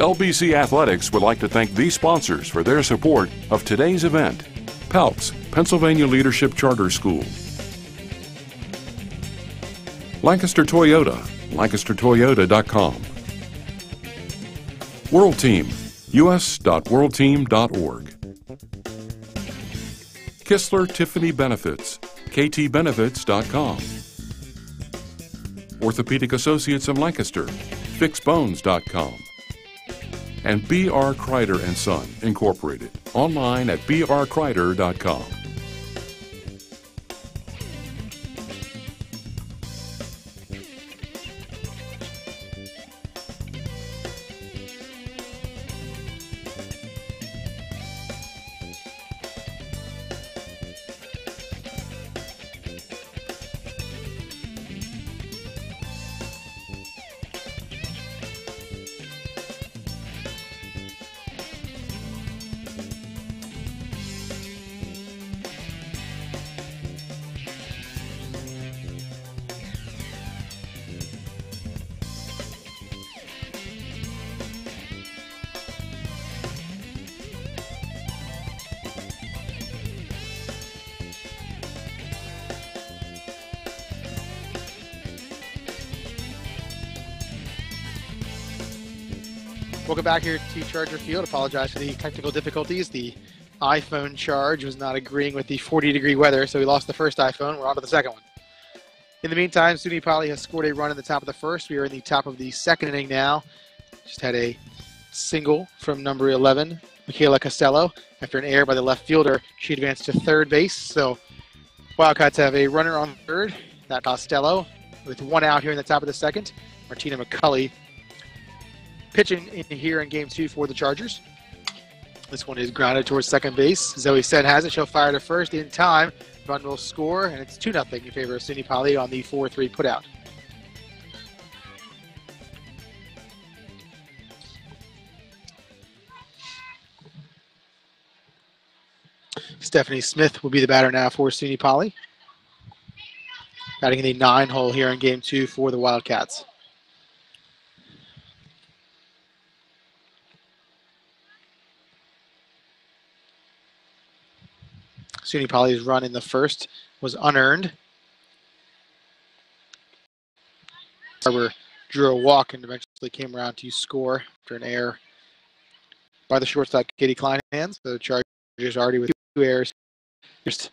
LBC Athletics would like to thank these sponsors for their support of today's event. PALCS, Pennsylvania Leadership Charter School. Lancaster Toyota, lancastertoyota.com. World Team, us.worldteam.org. Kistler Tiffany Benefits, ktbenefits.com. Orthopedic Associates of Lancaster, fixbones.com. And B.R. Kreider & Son, Incorporated, online at brkreider.com. Welcome back here to Charger Field. Apologize for the technical difficulties. The iPhone charge was not agreeing with the 40-degree weather, so we lost the first iPhone. We're on to the second one. In the meantime, SUNY Poly has scored a run in the top of the first. We are in the top of the second inning now. Just had a single from number 11, Michaela Costello. After an error by the left fielder, she advanced to third base. So Wildcats have a runner on third, that Costello, with one out here in the top of the second. Martina McCulley pitching in here in game two for the Chargers. This one is grounded towards second base. Zoe Sen has it. She'll fire to first in time. Run will score, and it's 2-0 in favor of SUNY Poly on the 4-3 putout. Stephanie Smith will be the batter now for SUNY Poly. Batting in the 9-hole here in game two for the Wildcats. SUNY Poly's run in the first was unearned. Barber drew a walk and eventually came around to score after an error by the shortstop, Katie Kleinhans. The Chargers already with 2 errors. Just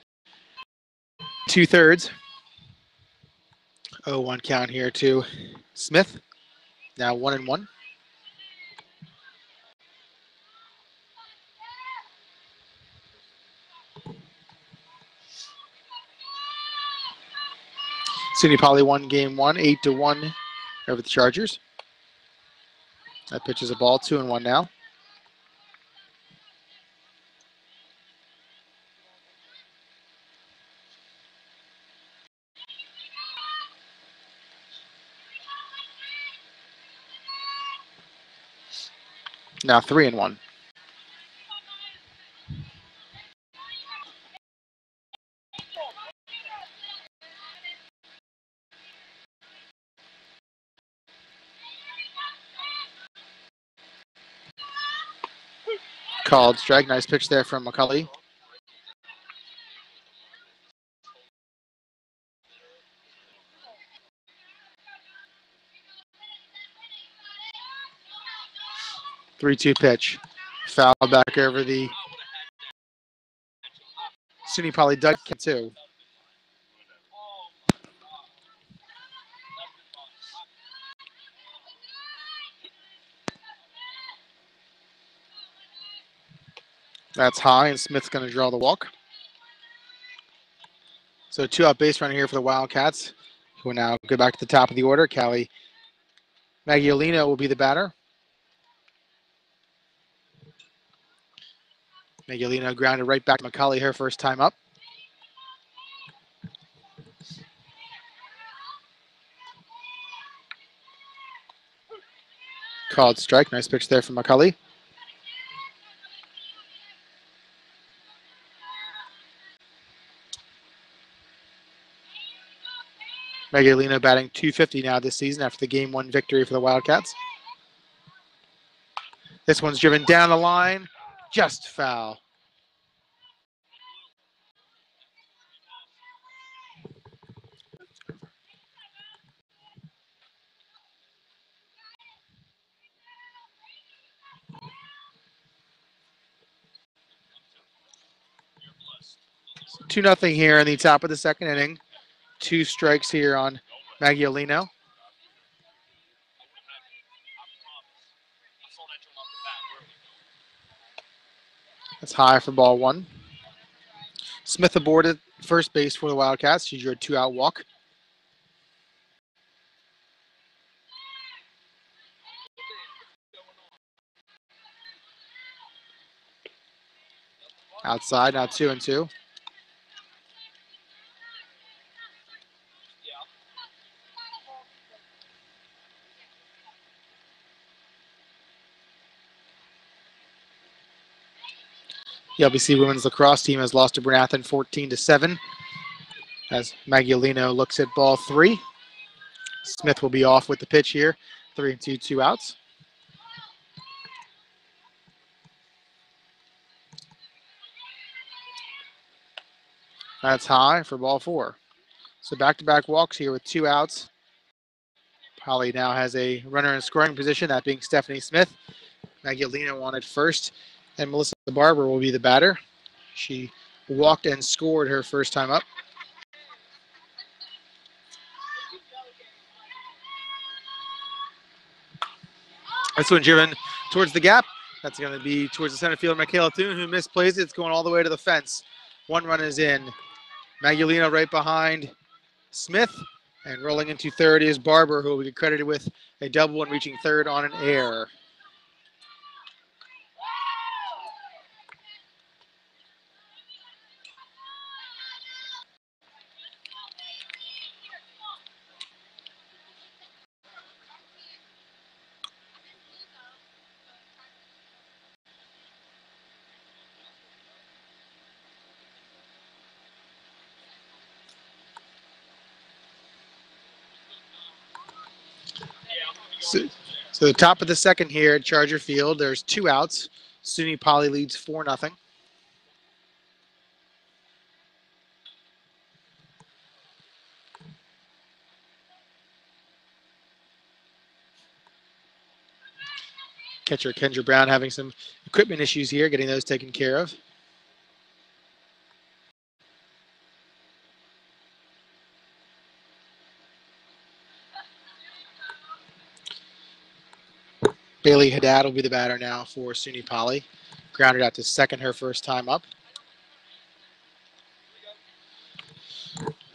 2/3. 0-1 count here to Smith. Now 1-1. SUNY Poly won game one, 8-1 over the Chargers. That pitch is a ball, 2-1 now. Now 3-1. Called strike. Nice pitch there from McCulley. Three-two pitch. Foul back over the SUNY Poly duck too. That's high, and Smith's going to draw the walk. So 2-out base runner here for the Wildcats, who will now go back to the top of the order. Callie Maggiolino will be the batter. Maggiolino grounded right back to McCulley, her first time up. Called strike. Nice pitch there from McCulley. Maggiolino batting .250 now this season after the Game 1 victory for the Wildcats. This one's driven down the line, just foul. So 2-0 here in the top of the second inning. 2 strikes here on Magliolino. That's high for ball 1. Smith aboard at first base for the Wildcats. She drew a 2-out walk. Outside, now 2-2. The LBC women's lacrosse team has lost to Bernathen 14-7 as Magliolino looks at ball 3. Smith will be off with the pitch here. 3-2, 2 outs. That's high for ball 4. So back-to-back walks here with 2 outs. Poly now has a runner in scoring position, that being Stephanie Smith. Magliolino on at first, and Melissa Barber will be the batter. She walked and scored her first time up. This one driven towards the gap. That's going to be towards the center fielder, Michaela Thune, who misplays it. It's going all the way to the fence. 1 run is in. Magliolino right behind Smith. And rolling into third is Barber, who will be credited with a double and reaching third on an error. So the top of the second here at Charger Field, there's 2 outs. SUNY Poly leads 4-0. Catcher Kendra Brown having some equipment issues here, getting those taken care of. Bailey Haddad will be the batter now for SUNY Poly. Grounded out to second her first time up.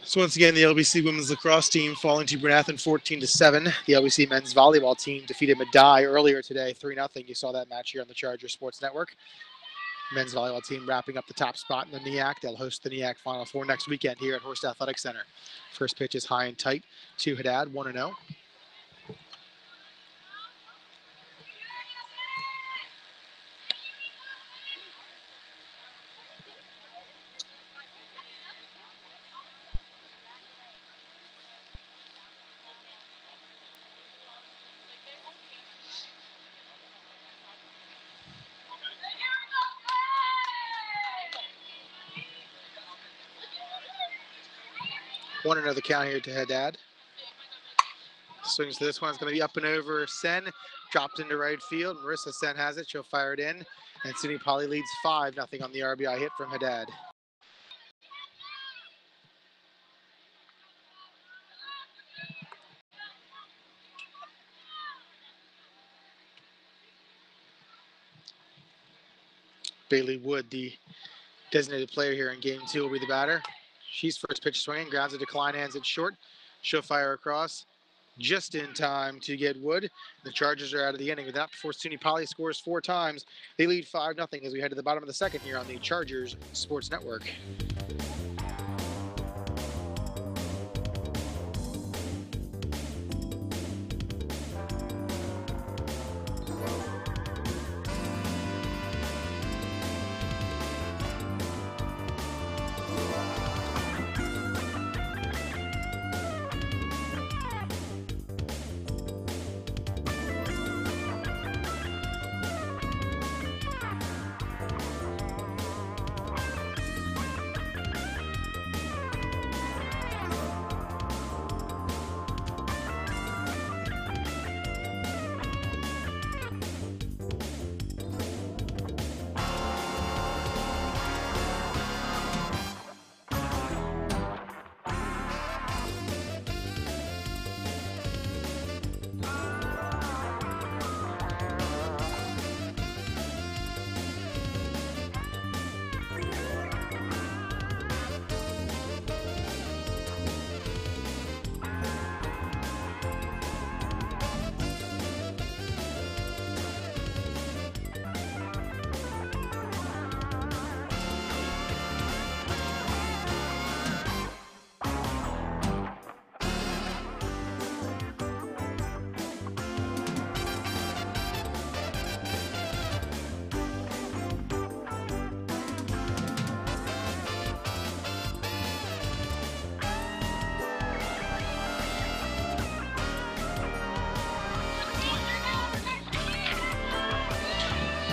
So once again, the LBC women's lacrosse team falling to Bernathen 14-7. The LBC men's volleyball team defeated Medaille earlier today, 3-0. You saw that match here on the Charger Sports Network. Men's volleyball team wrapping up the top spot in the NEAC. They'll host the NEAC Final Four next weekend here at Horst Athletic Center. First pitch is high and tight to Haddad, 1-0. One another count here to Haddad. Swings to this one. It's going to be up and over Sen. Dropped into right field. Marissa Sen has it. She'll fire it in. And SUNY Poly leads 5-0 on the RBI hit from Haddad. Bailey Wood, the designated player here in game 2, will be the batter. She's first pitch swinging, grounds a decline, hands it short. She'll fire across just in time to get Wood. The Chargers are out of the inning. With that, before SUNY Poly scores 4 times, they lead 5-0 as we head to the bottom of the second here on the Chargers Sports Network.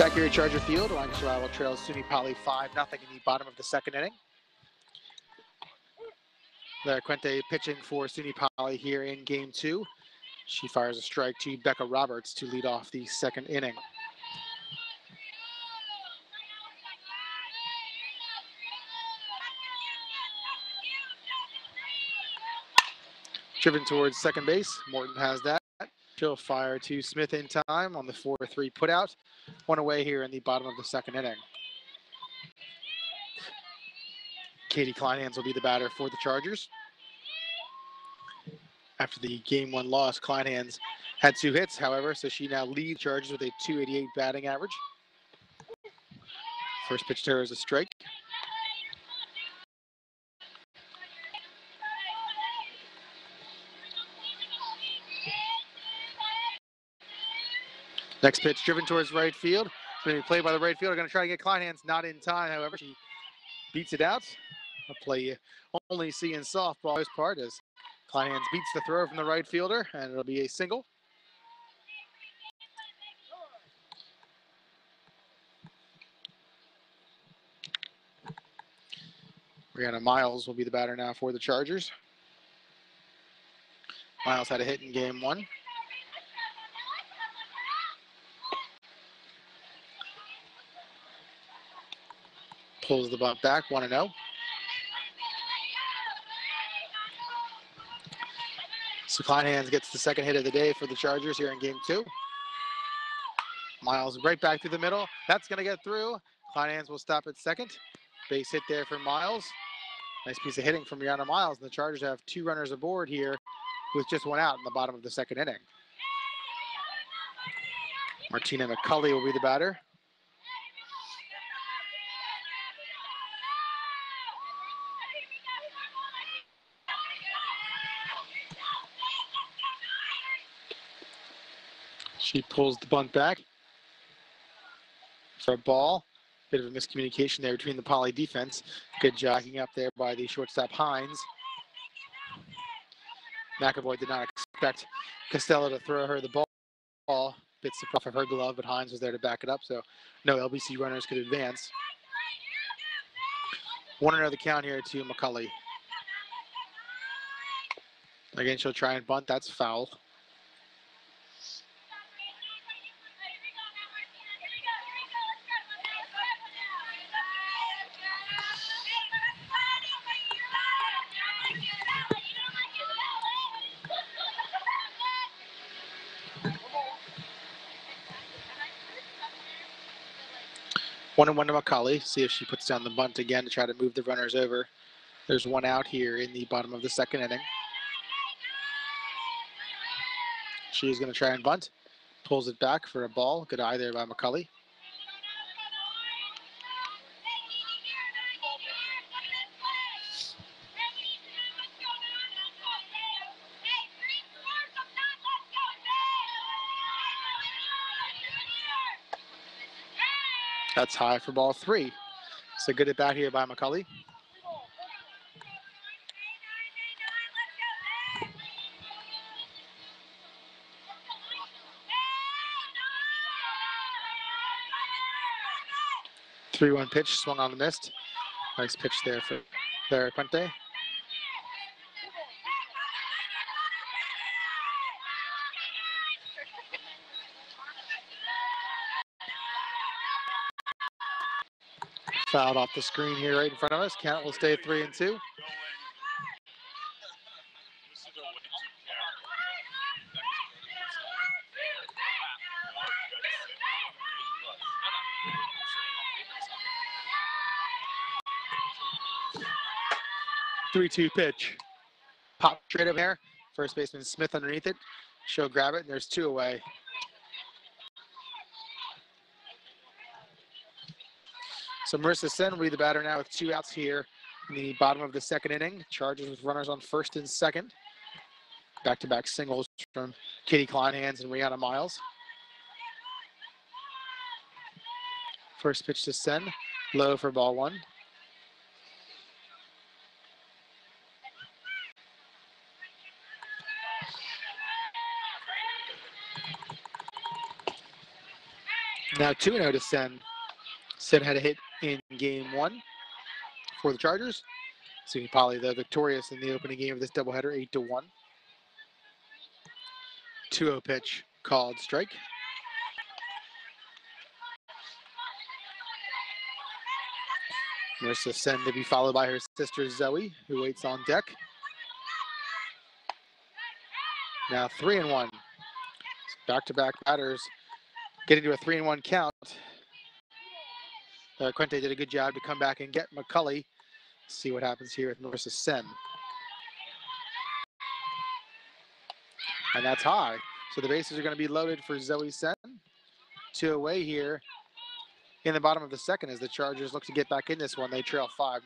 Back here at Charger Field, Lancaster Bible trails SUNY Poly 5-0 in the bottom of the second inning. Lara Quente pitching for SUNY Poly here in game 2. She fires a strike to Becca Roberts to lead off the second inning. Driven towards second base, Morton has that. She'll fire to Smith in time on the 4-3 putout. One away here in the bottom of the second inning. Katie Kleinhans will be the batter for the Chargers. After the game 1 loss, Kleinhans had 2 hits, however, so she now leads Chargers with a .288 batting average. First pitch to her is a strike. Next pitch driven towards right field. It's going to be played by the right fielder. Going to try to get Kleinhans, not in time, however. She beats it out. A play you only see in softball this part as Kleinhans beats the throw from the right fielder, and it'll be a single. Brianna Miles will be the batter now for the Chargers. Miles had a hit in game 1. Pulls the bunt back, 1-0. So Kleinhans gets the second hit of the day for the Chargers here in game 2. Miles right back through the middle. That's going to get through. Kleinhans will stop at second. Base hit there for Miles. Nice piece of hitting from Brianna Miles. And the Chargers have 2 runners aboard here with just 1 out in the bottom of the second inning. Martina McCulley will be the batter. She pulls the bunt back for a ball. Bit of a miscommunication there between the Poly defense. Good jogging up there by the shortstop Hines. McAvoy did not expect Costello to throw her the ball. Bits the puff of her glove, but Hines was there to back it up, so no LBC runners could advance. 1-0 the count here to McCulley. Again, she'll try and bunt. That's foul. One and 1 to McCulley. See if she puts down the bunt again to try to move the runners over. There's 1 out here in the bottom of the second inning. She's going to try and bunt. Pulls it back for a ball. Good eye there by McCulley. That's high for ball 3. So good at bat here by McCulley. Three-one pitch, swung on the mist. Nice pitch there for Lara Quente. Fouled off the screen here right in front of us. Count will stay at 3-2. Three-two pitch. Pop straight up there. First baseman Smith underneath it. She'll grab it, and there's 2 away. So Marissa Sen will be the batter now with 2 outs here in the bottom of the second inning. Chargers with runners on first and second. Back-to-back singles from Katie Kleinhans and Rihanna Miles. First pitch to Sen, low for ball 1. Now 2-0 to Sen. Sen had a hit in game 1 for the Chargers. SUNY Poly, though, victorious in the opening game of this doubleheader, 8-1. 2-0 pitch called strike. Marissa Sen to be followed by her sister Zoe, who waits on deck. Now 3-1. Back-to-back batters getting to a 3-1 count. Quente did a good job to come back and get McCulley. See what happens here with Marissa Sen. And that's high. So the bases are going to be loaded for Zoe Sen. 2 away here in the bottom of the second as the Chargers look to get back in this one. They trail 5-0.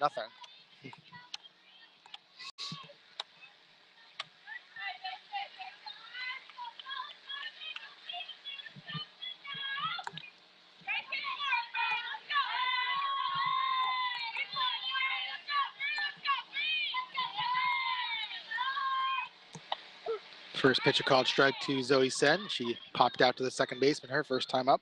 1st pitch a called strike to Zoe Sen. She popped out to the second baseman her first time up.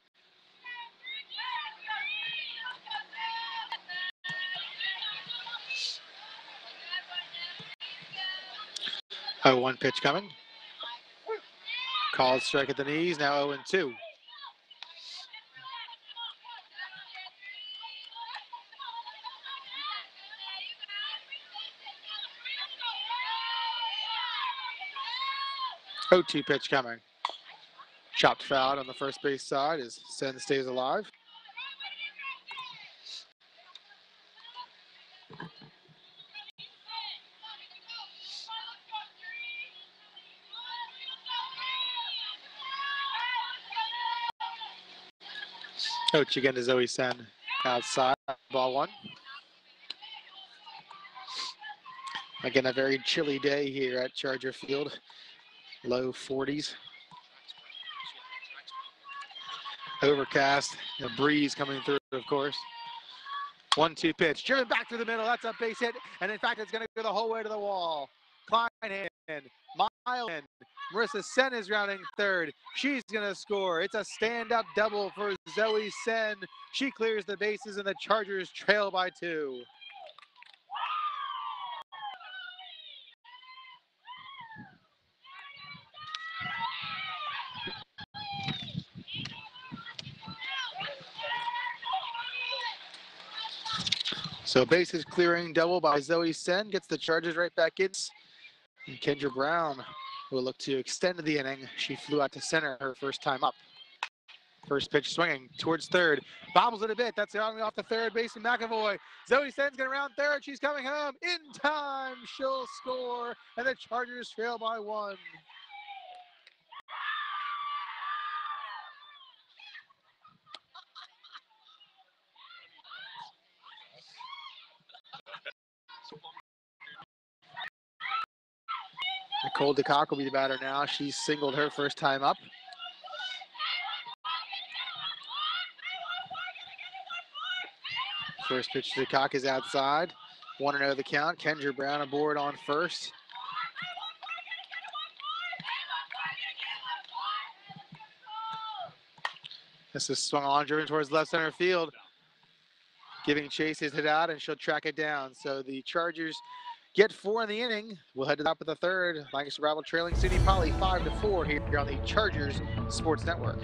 0-1 pitch coming. Called strike at the knees, now 0-2. Oh-2 pitch coming. Chopped foul on the first base side as Sen stays alive. Coach again to Zoe Sen outside, ball 1. Again, a very chilly day here at Charger Field, low 40s. Overcast, a breeze coming through, of course. 1-2 pitch, driven back to the middle, that's a base hit, and in fact, it's gonna go the whole way to the wall. Kleinhand, Mile in. Marissa Sen is rounding third. She's going to score. It's a stand-up double for Zoe Sen. She clears the bases, and the Chargers trail by 2. So bases clearing double by Zoe Sen gets the Chargers right back in. And Kendra Brown will look to extend the inning. She flew out to center her first time up. First pitch swinging towards third. Bobbles it a bit. That's off the third baseman McAvoy. Zoe Sen's going to round third. She's coming home in time. She'll score. And the Chargers trail by 1. Nicole DeCock will be the batter now. She singled her first time up. First pitch to DeCock is outside. 1-0 the count. Kendra Brown aboard on first. This is swung on, driven towards left center field. Giving chase his hit out, and she'll track it down. So the Chargers get 4 in the inning. We'll head to the top of the third. Lancaster Bible trailing SUNY Poly 5-4 here on the Chargers Sports Network.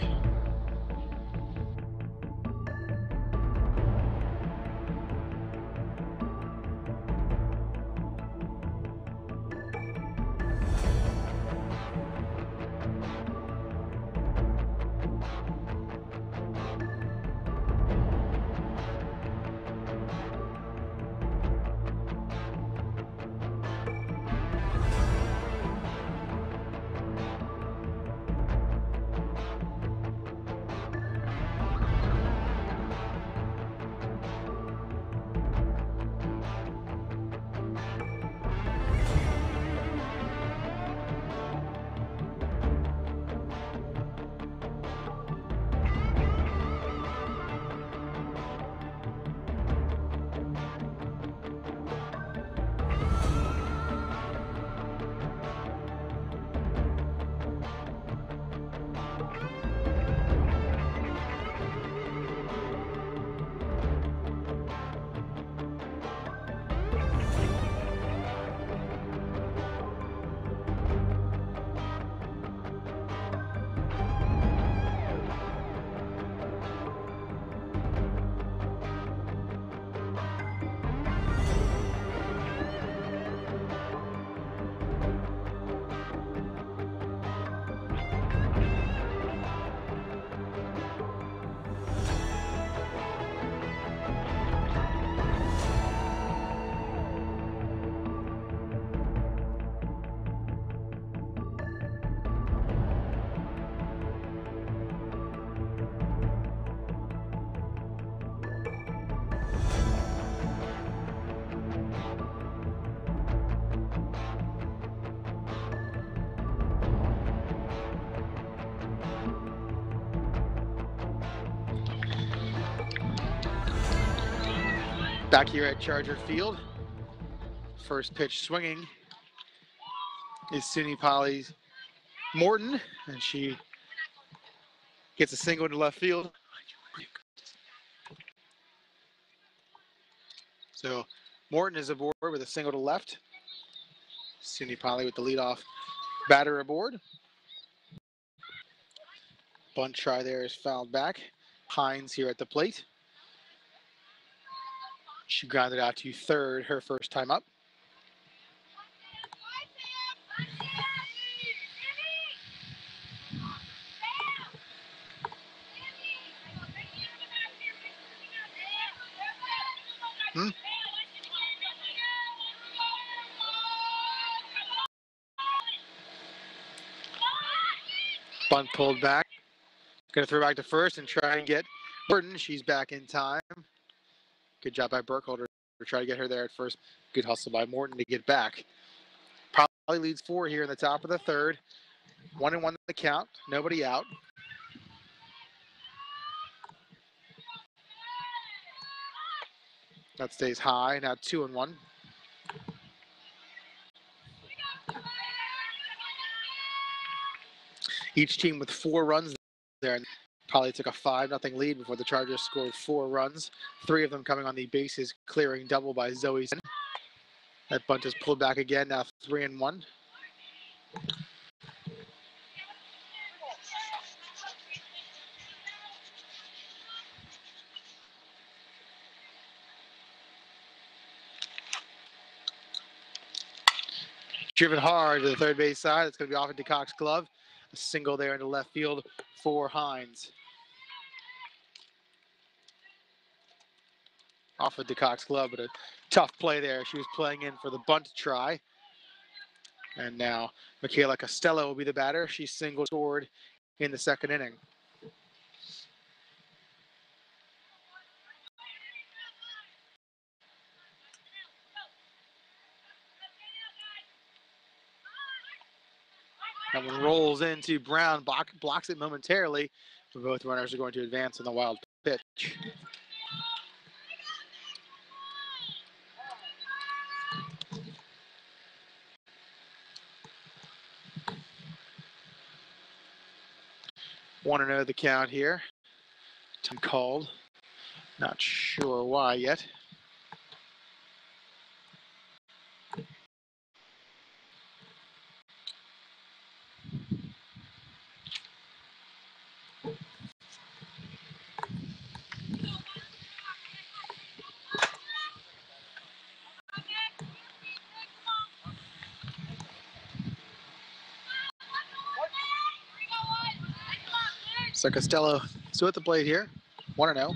Back here at Charger Field, first pitch swinging is SUNY Poly's Morton, and she gets a single into left field. So Morton is aboard with a single to left. SUNY Poly with the leadoff batter aboard. Bunt try there is fouled back. Hines here at the plate. She grounded out to third her first time up. Bunt pulled back. Going to throw back to first and try and get Burton. She's back in time. Good job by Burkholder to try to get her there at first. Good hustle by Morton to get back. Poly leads 4 here in the top of the third. 1-1 the count. Nobody out. That stays high. Now 2-1. Each team with 4 runs there. And Poly took a 5-0 lead before the Chargers scored 4 runs. 3 of them coming on the bases clearing double by Zoe. That bunt is pulled back again. Now 3-1. Driven hard to the third base side. It's going to be off into Cox's glove. A single there into left field for Hines. Off of Cox's glove, but a tough play there. She was playing in for the bunt try. And now Michaela Costello will be the batter. She single scored in the second inning. That one rolls into Brown, blocks it momentarily, but both runners are going to advance on the wild pitch. Want to know the count here. Time called. Not sure why yet. So Costello still at the plate here. 1-0.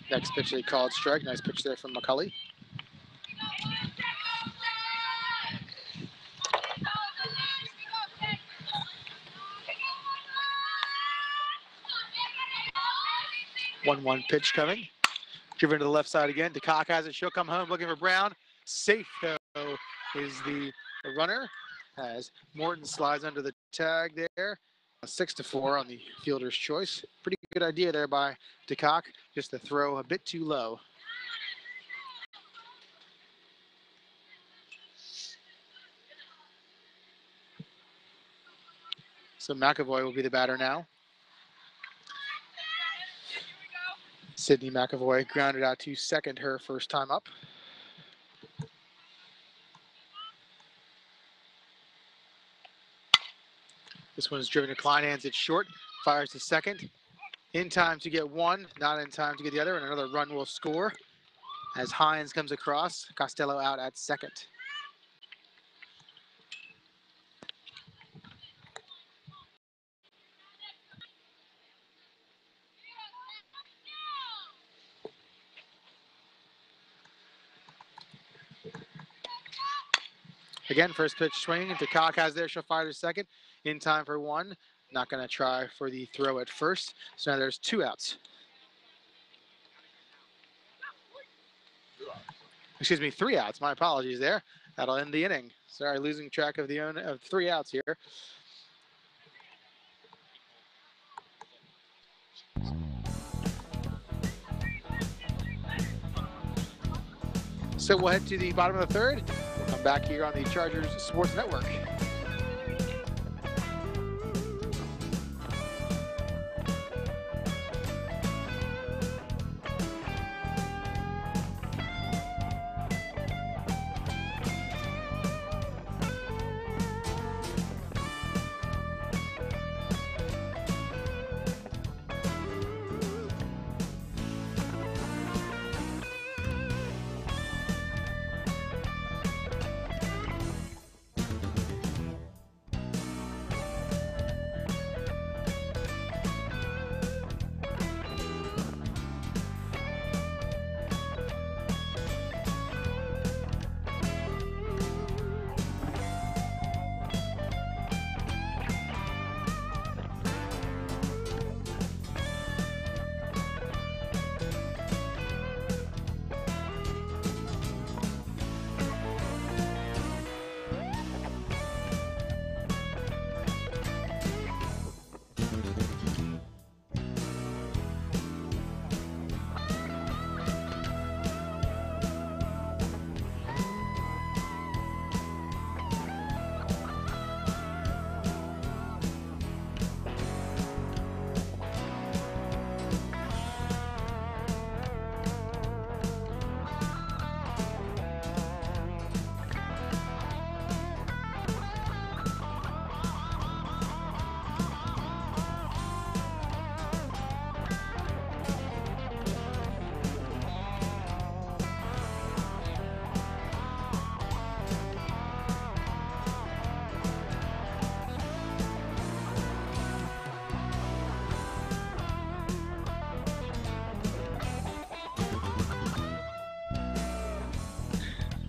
Next pitch they called strike. Nice pitch there from McCulley. One pitch coming. Driven to the left side again. DeCock has it. She'll come home looking for Brown. Safe, though, is the runner as Morton slides under the tag there. 6-4 on the fielder's choice. Pretty good idea there by DeCock. Just the throw a bit too low. So McAvoy will be the batter now. Sydney McAvoy grounded out to second her first time up. This one's driven to Kleinhans at short. Fires to second. In time to get one, not in time to get the other, and another run will score as Hines comes across. Costello out at second. Again, first pitch swinging. DeCock has there. She'll fire to second. In time for one. Not going to try for the throw at first. So now there's 2 outs. Excuse me, 3 outs. My apologies there. That'll end the inning. Sorry, losing track of the 3 outs here. So we'll head to the bottom of the third. We'll come back here on the Chargers Sports Network.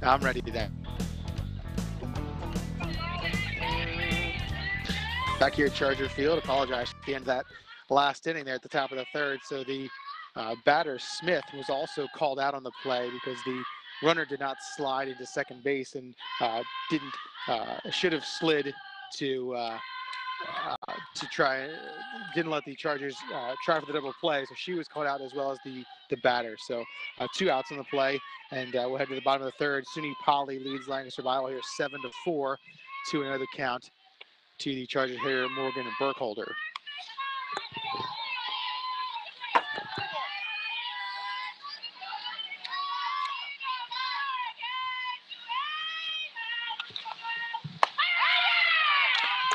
I'm ready to that. Back here at Charger Field, apologize at the end of that last inning there at the top of the third. So the batter, Smith, was also called out on the play because the runner did not slide into second base and should have slid to didn't let the Chargers try for the double play. So she was called out as well as the batter. So 2 outs on the play, and we'll head to the bottom of the third. SUNY Poly leads Lancaster Bible here 7-4 to another count to the Chargers hitter Morgan Burkholder.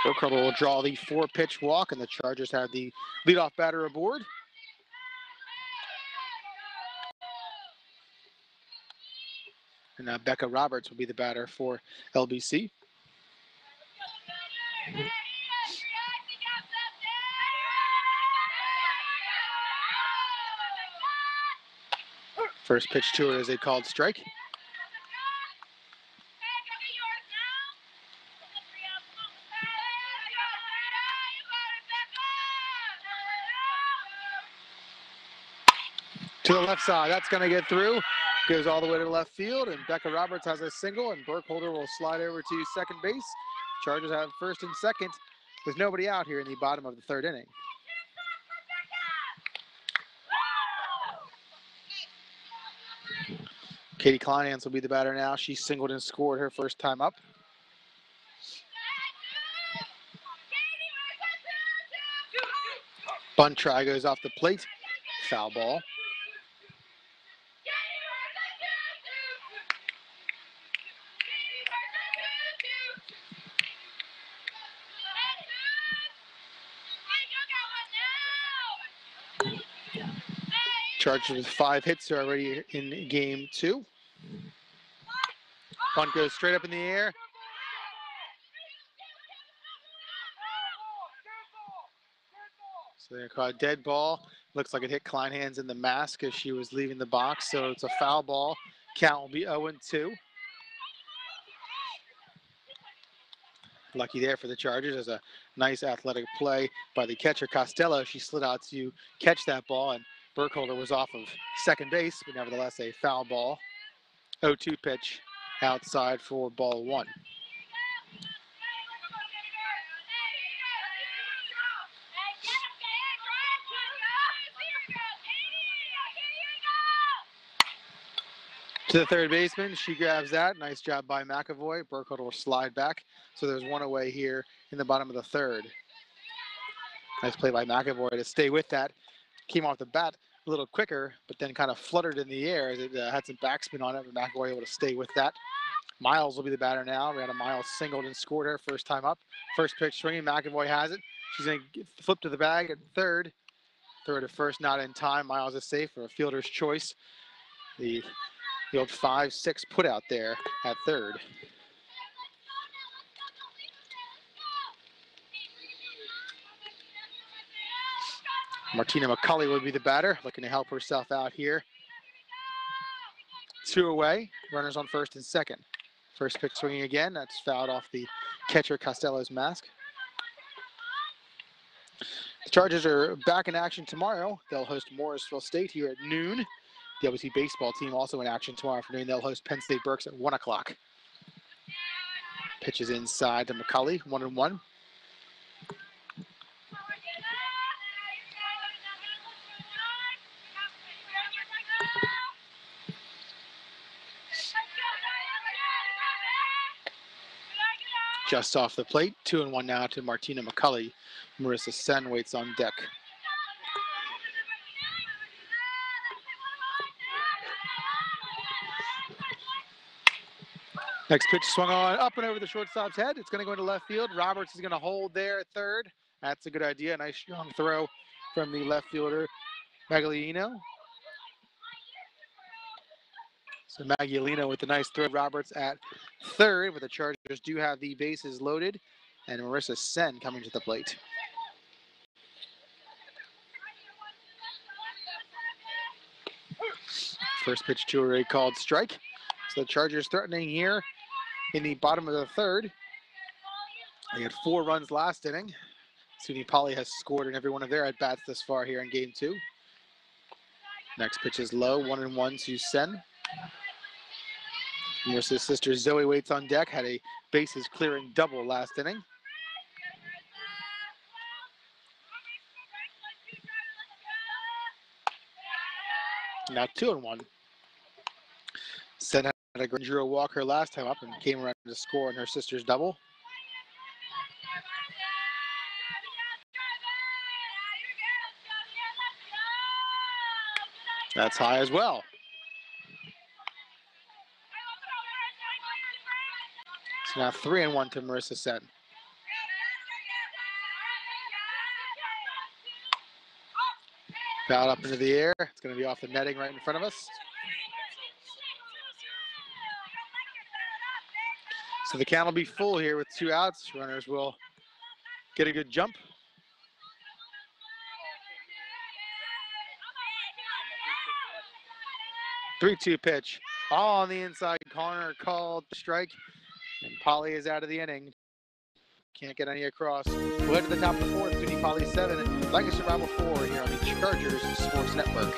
Burkholder will draw the 4-pitch walk, and the Chargers have the leadoff batter aboard. And Becca Roberts will be the batter for LBC. First pitch to her is a called strike. To the left side, that's going to get through. Goes all the way to left field, and Becca Roberts has a single, and Burkholder will slide over to second base. Chargers have first and second. There's nobody out here in the bottom of the third inning. Katie Kleinhans will be the batter now. She singled and scored her first time up. Bunt try goes off the plate. Foul ball. Chargers with 5 hits already in game 2. Bunt goes straight up in the air. So they're called dead ball. Looks like it hit Kleinhans in the mask as she was leaving the box. So it's a foul ball. Count will be 0-2. Lucky there for the Chargers as a nice athletic play by the catcher Costello. She slid out to catch that ball, and Burkholder was off of second base, but nevertheless a foul ball. 0-2 pitch outside for ball 1. To To the third baseman, she grabs that. Nice job by McAvoy. Burkholder will slide back. So there's one away here in the bottom of the third. Nice play by McAvoy to stay with that. Came off the bat a little quicker, but then kind of fluttered in the air as it had some backspin on it, but McAvoy able to stay with that. Miles will be the batter now. Rihanna Miles singled and scored her first time up. First pitch swinging, McAvoy has it. She's going to flip to the bag at third. Throw to first, not in time. Miles is safe for a fielder's choice. The old 5-6 put out there at third. Martina McCulley will be the batter, looking to help herself out here. 2 away, runners on first and second. First pitch swinging again, that's fouled off the catcher Costello's mask. The Chargers are back in action tomorrow. They'll host Morrisville State here at noon. The LBC baseball team also in action tomorrow afternoon. They'll host Penn State Berks at 1 o'clock. Pitches inside to McCulley, 1-1. Just off the plate, 2-1 now to Martina McCulley. Marissa Sen waits on deck. Next pitch swung on up and over the shortstop's head. It's going to go into left field. Roberts is going to hold there at third. That's a good idea. Nice strong throw from the left fielder, Magliolino. So Magliolino with the nice throw. Roberts at third, but the Chargers do have the bases loaded. And Marissa Sen coming to the plate. First pitch to a called strike. So the Chargers threatening here in the bottom of the third. They had 4 runs last inning. SUNY Poly has scored in every one of their at-bats this far here in game 2. Next pitch is low, 1-1 to Sen. Marissa's sister Zoe waits on deck, had a bases clearing double last inning. Now 2-1. Sen had a drew a walk her last time up and came around to score on her sister's double. That's high as well. So now 3-1 to Marissa Sen. Foul up into the air. It's going to be off the netting right in front of us. So the count will be full here with 2 outs. Runners will get a good jump. Three-two pitch. All on the inside corner, called strike. And Poly is out of the inning. Can't get any across. We'll head to the top of the 4th. SUNY Poly 7, Lancaster Bible 4 here on the Chargers Sports Network.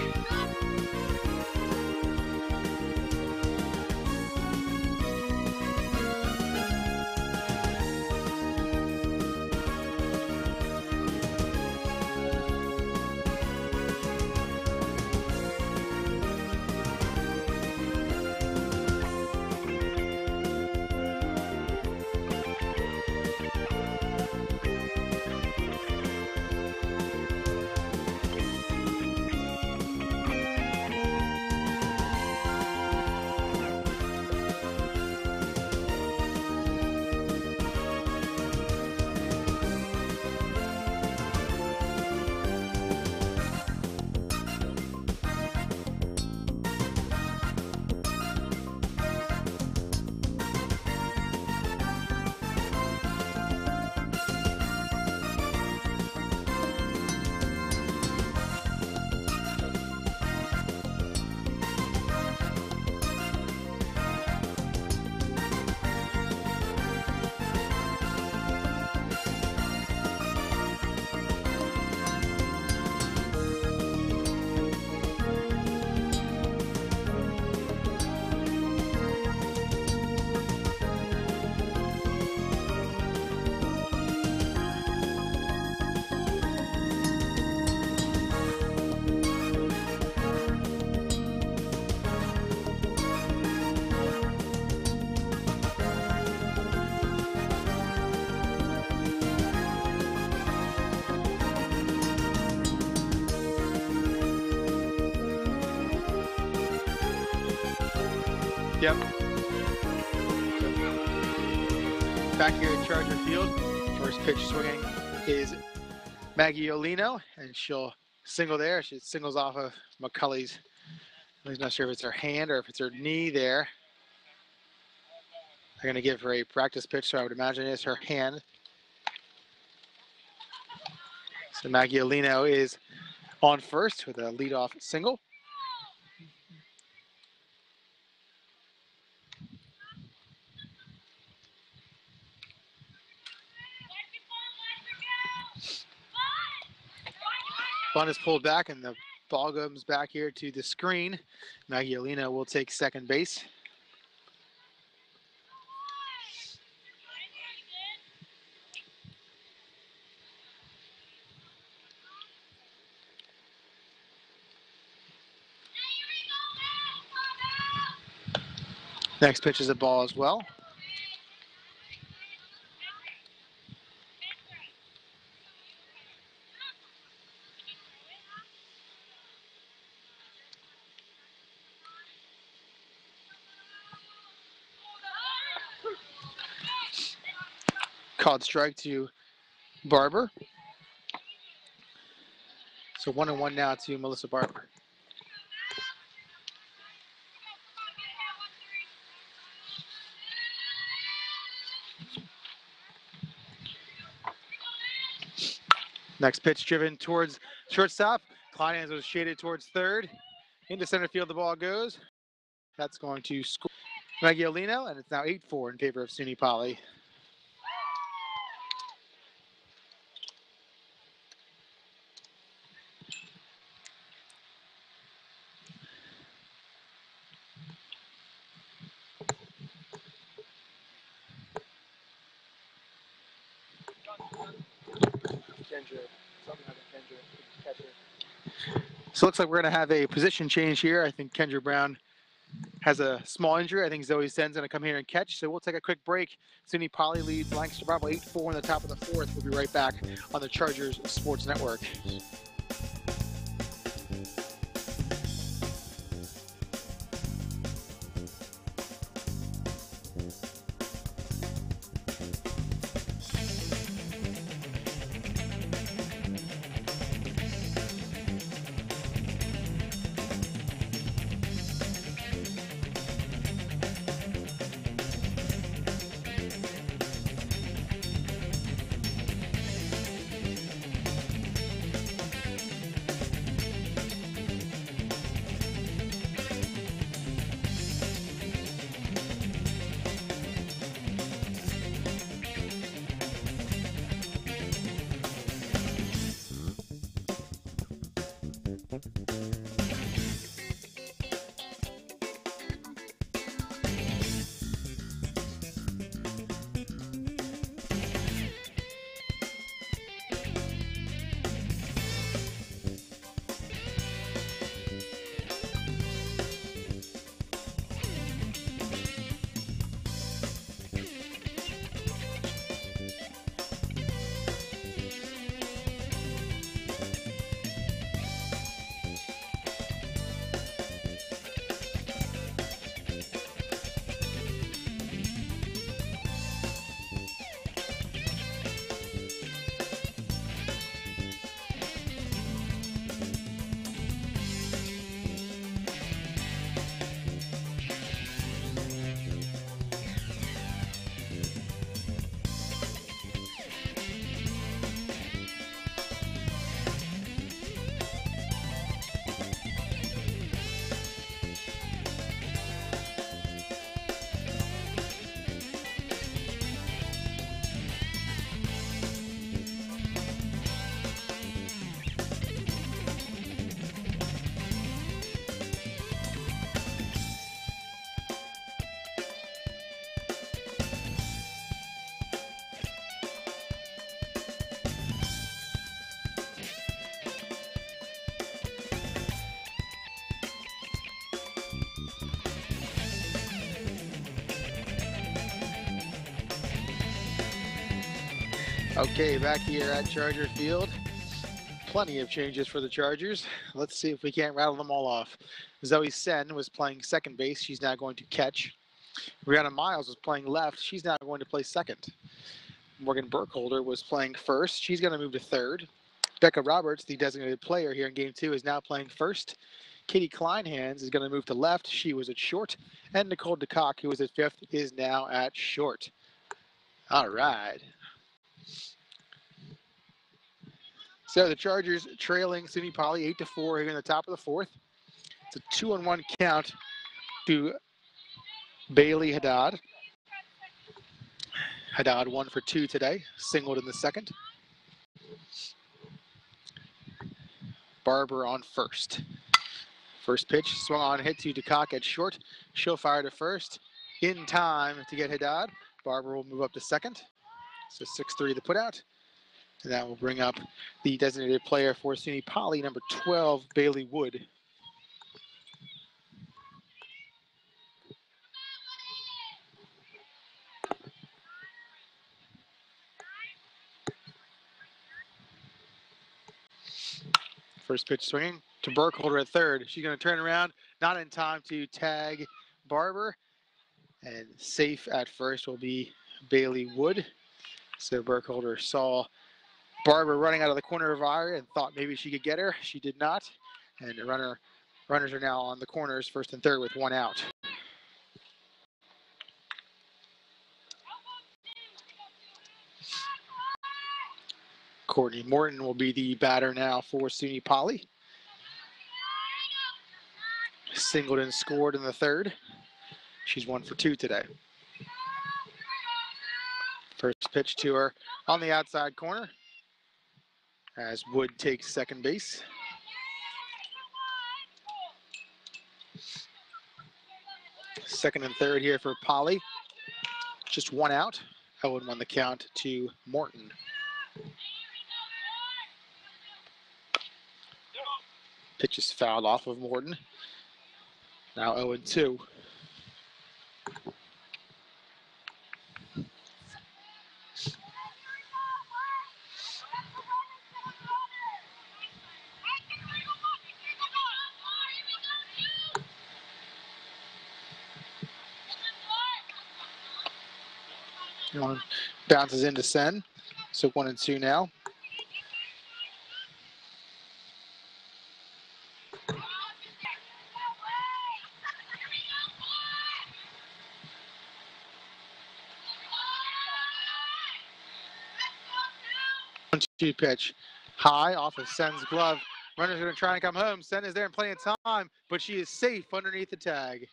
Yep. Back here at Charger Field, first pitch swinging is Maggie Olino, and she'll single there. She singles off of McCulley's. I'm not sure if it's her hand or if it's her knee there. They're going to give her a practice pitch, so I would imagine it's her hand. So Maggie Olino is on first with a leadoff single. Bunt is pulled back, and the ball comes back here to the screen. Maggie Olino will take second base. Next pitch is a ball as well. Called strike to Barber. So 1-1 now to Melissa Barber. Next pitch driven towards shortstop. Kleinhans was shaded towards third. Into center field the ball goes. That's going to score Maggie Olino, and it's now 8-4 in favor of SUNY Poly. So it looks like we're going to have a position change here. I think Kendra Brown has a small injury. I think Zoe Sen's going to come here and catch. So we'll take a quick break. SUNY Poly leads Lancaster Bible 8-4 in the top of the fourth. We'll be right back on the Chargers Sports Network. Okay, back here at Charger Field. Plenty of changes for the Chargers. Let's see if we can't rattle them all off. Zoe Sen was playing second base. She's now going to catch. Brianna Miles was playing left. She's now going to play second. Morgan Burkholder was playing first. She's going to move to third. Becca Roberts, the designated player here in Game 2, is now playing first. Katie Kleinhans is going to move to left. She was at short. And Nicole DeCock, who was at fifth, is now at short. All right. So the Chargers trailing SUNY Poly 8-4 here in the top of the fourth. It's a 2-on-1 count to Bailey Haddad. Haddad 1 for 2 today, singled in the second. Barber on first. First pitch, swung on, hit to DeCock at short. She'll fire to first. In time to get Haddad. Barber will move up to second. So 6-3 the putout. And that will bring up the designated player for SUNY Poly, number 12, Bailey Wood. First pitch swinging to Burkholder at third. She's going to turn around, not in time to tag Barber. And safe at first will be Bailey Wood. So Burkholder saw Barber running out of the corner of her and thought maybe she could get her. She did not. And the runners are now on the corners, first and third, with 1 out. Courtney Morton will be the batter now for SUNY Poly. Singled and scored in the third. She's 1 for 2 today. First pitch to her on the outside corner as Wood takes second base. Second and third here for Poly. Just 1 out. 0-1 the count to Morton. Pitch is fouled off of Morton. Now 0-2. Bounces into Sen. So 1-2 now. Two pitch high off of Sen's glove. Runner's going to try and come home. Sen is there in plenty of time, but she is safe underneath the tag.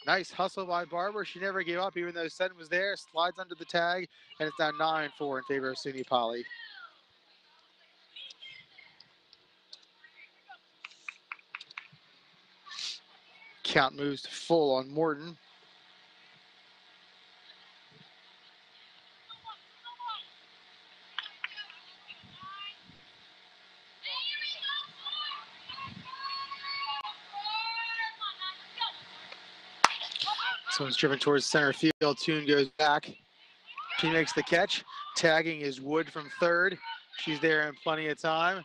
Nice hustle by Barber. She never gave up, even though Sen was there. Slides under the tag, and it's now 9-4 in favor of SUNY Poly. Count moves to full on Morton. Someone's driven towards center field. Toon goes back. She makes the catch. Tagging is Wood from third. She's there in plenty of time.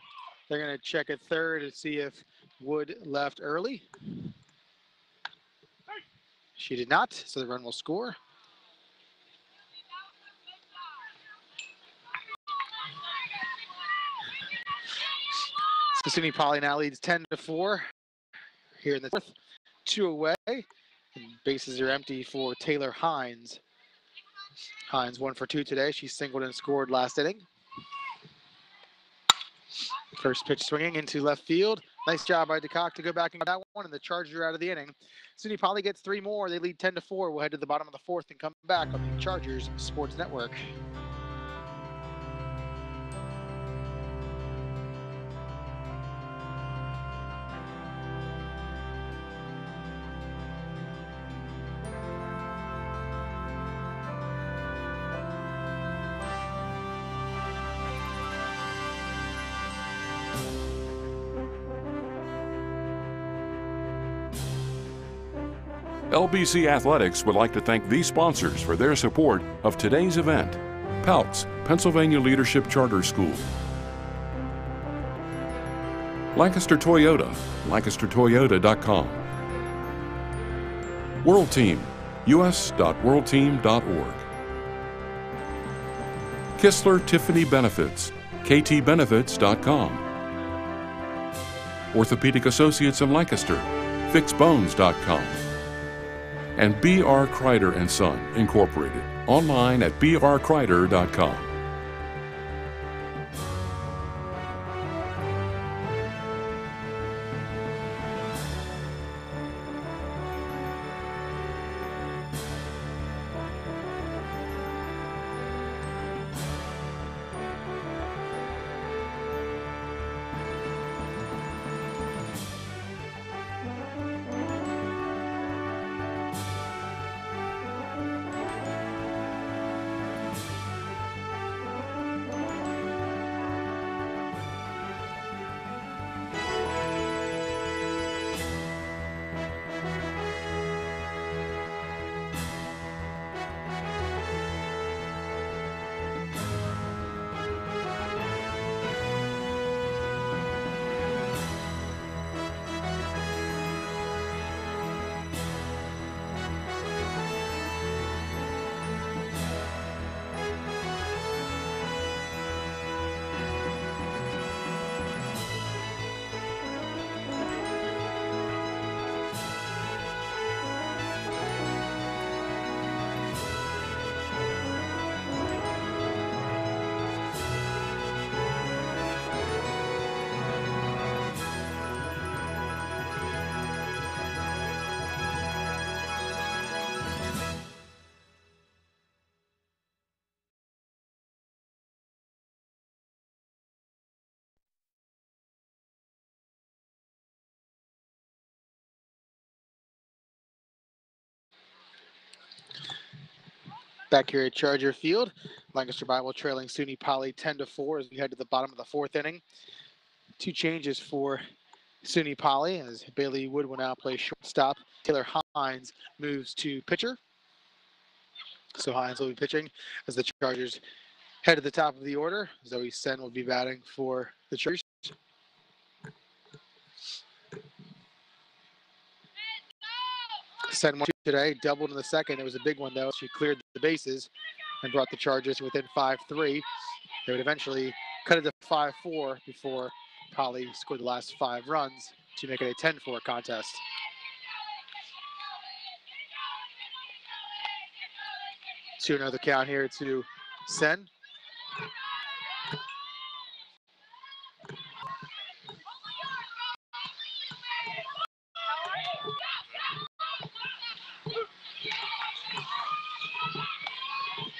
They're going to check at third to see if Wood left early. She did not, so the run will score. So SUNY Poly now leads 10-4 here in the fourth. 2 away. And bases are empty for Taylor Hines. Hines 1 for 2 today. She singled and scored last inning. First pitch swinging into left field. Nice job by DeCock to go back and get that one, and the Chargers are out of the inning. SUNY Poly gets 3 more. They lead 10-4. We'll head to the bottom of the fourth and come back on the Chargers Sports Network. LBC Athletics would like to thank these sponsors for their support of today's event. PALCS, Pennsylvania Leadership Charter School. Lancaster Toyota, lancastertoyota.com. World Team, us.worldteam.org. Kistler Tiffany Benefits, ktbenefits.com. Orthopedic Associates of Lancaster, fixbones.com. And B.R. Kreider & Son, Incorporated, online at brkreider.com. Back here at Charger Field, Lancaster Bible trailing SUNY Poly 10-4 as we head to the bottom of the fourth inning. Two changes for SUNY Poly as Bailey Wood will now play shortstop. Taylor Hines moves to pitcher. So Hines will be pitching as the Chargers head to the top of the order. Zoe Sen will be batting for the Chargers. Sen won today, doubled in the second. It was a big one though. She cleared the bases and brought the Chargers within 5-3. They would eventually cut it to 5-4 before Poly scored the last 5 runs to make it a 10-4 contest. To another count here to Sen.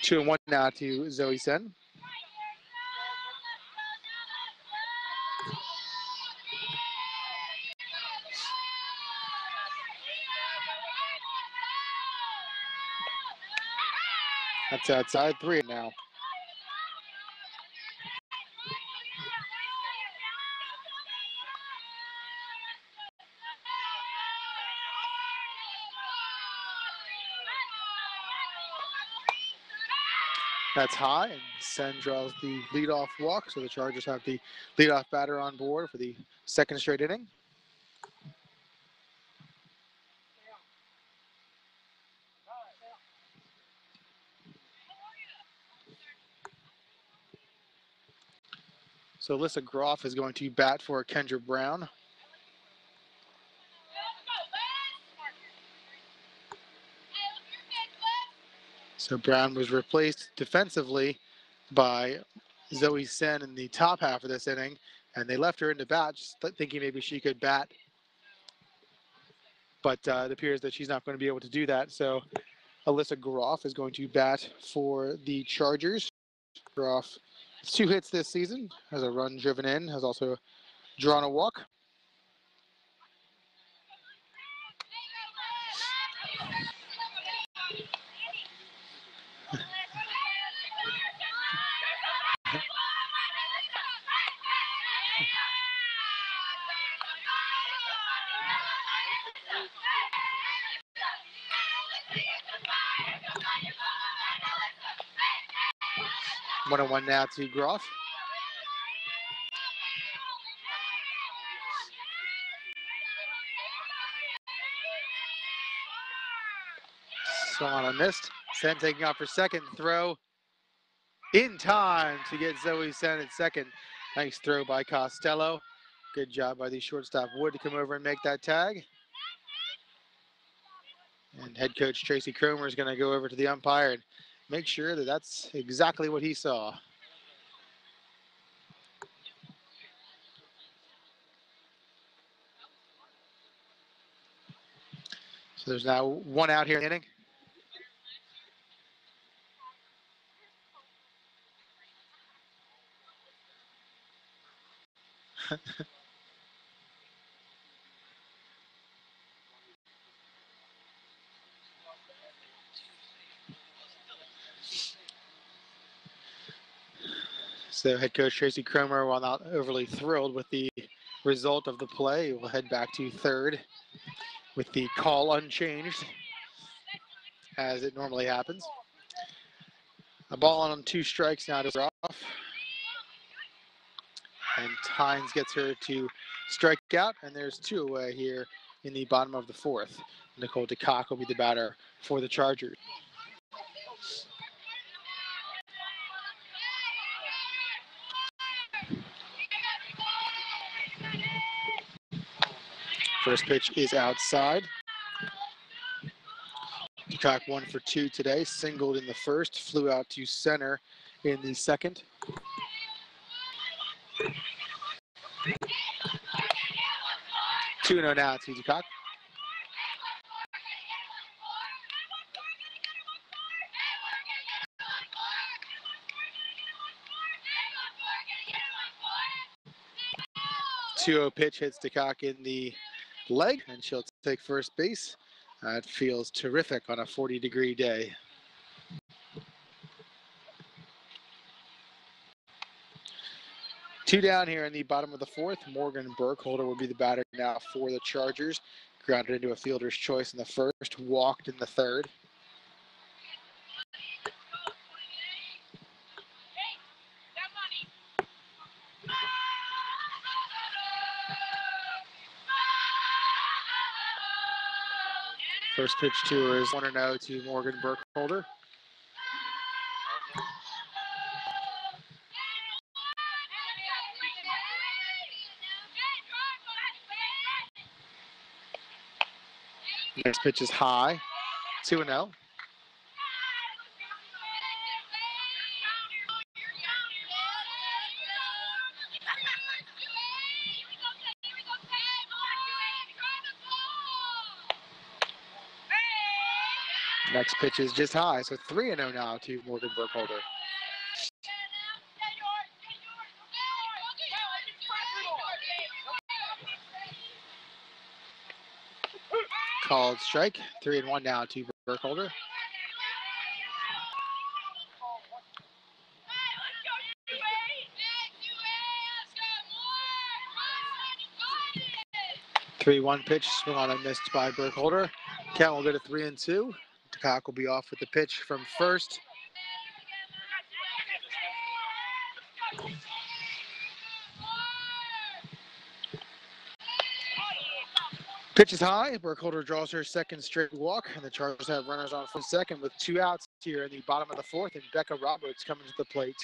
Two and one now to Zoe Sen. That's outside 3 now. That's high, and Sen draws the leadoff walk, so the Chargers have the leadoff batter on board for the second straight inning. So Alyssa Groff is going to bat for Kendra Brown. So Brown was replaced defensively by Zoe Sen in the top half of this inning, and they left her in to bat, just thinking maybe she could bat. But it appears that she's not going to be able to do that. So Alyssa Groff is going to bat for the Chargers. Groff has 2 hits this season, has a run driven in, has also drawn a walk. One and one now to Groff. swung on and missed. Sen taking off for second. Throw in time to get Zoe Sen at second. Nice throw by Costello. Good job by the shortstop Wood to come over and make that tag. And head coach Tracy Cromer is going to go over to the umpire and make sure that that's exactly what he saw. So there's now one out here in the inning. So head coach Tracy Cromer, while not overly thrilled with the result of the play, will head back to third with the call unchanged, as it normally happens. A ball on 2 strikes now to off. And Hines gets her to strike out, and there's 2 away here in the bottom of the 4th. Nicole DeCock will be the batter for the Chargers. First pitch is outside. DeCock 1 for 2 today, singled in the first, flew out to center in the second. Two and now to DeCock. Two-0 pitch hits DeCock in the leg, and she'll take first base. It feels terrific on a 40-degree day. Two down here in the bottom of the 4th. Morgan Burkholder will be the batter now for the Chargers. Grounded into a fielder's choice in the first, walked in the third. First pitch to her is 1-0 to Morgan Burkholder. Next pitch is high, 2-0. Next pitch is just high, so 3-0 now to Morgan Burkholder. Called strike, 3-1 now to Burkholder. Three-one pitch, swung on and missed by Burkholder. Count will go to 3-2. DeCock will be off with the pitch from first. Pitch is high. Burkholder draws her second straight walk, and the Chargers have runners on for second with 2 outs here in the bottom of the 4th, and Becca Roberts coming to the plate.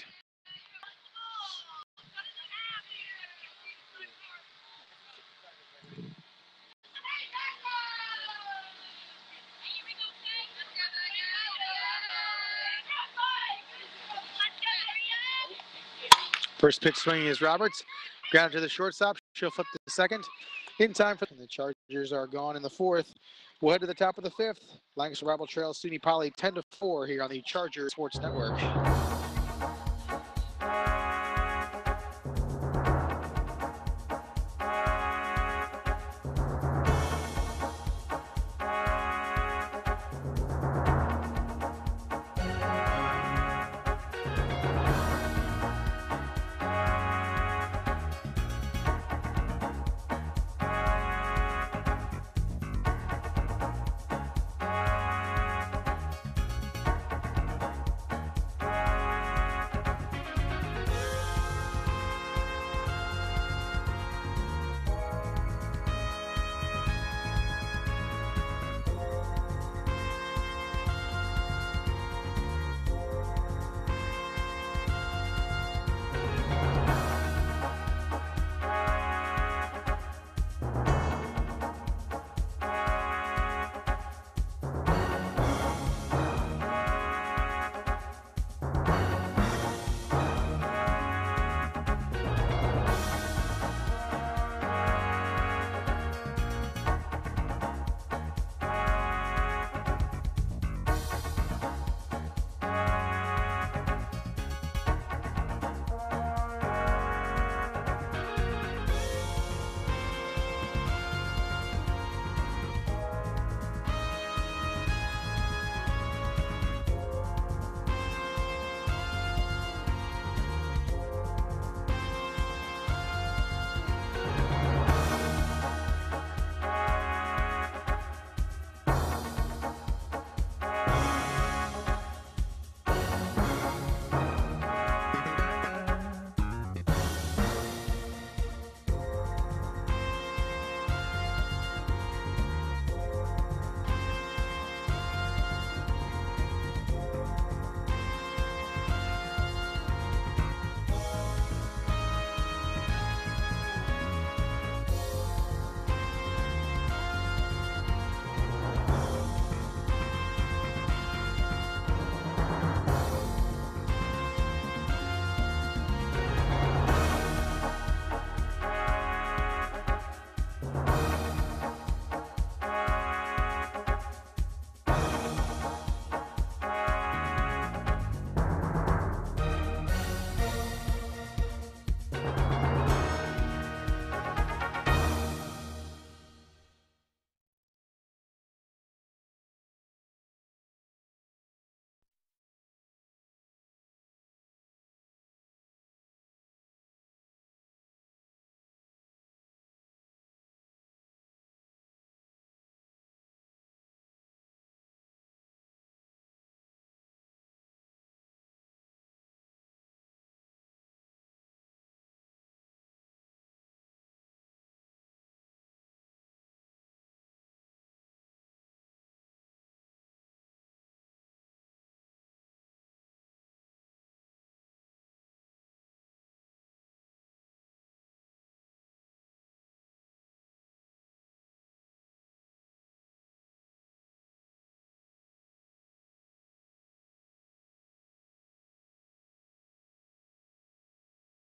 First pitch swinging is Roberts. Ground to the shortstop. She'll flip to the second. In time for the Chargers are gone in the 4th. We'll head to the top of the 5th. Lancaster Bible trails SUNY Poly 10-4 here on the Charger Sports Network.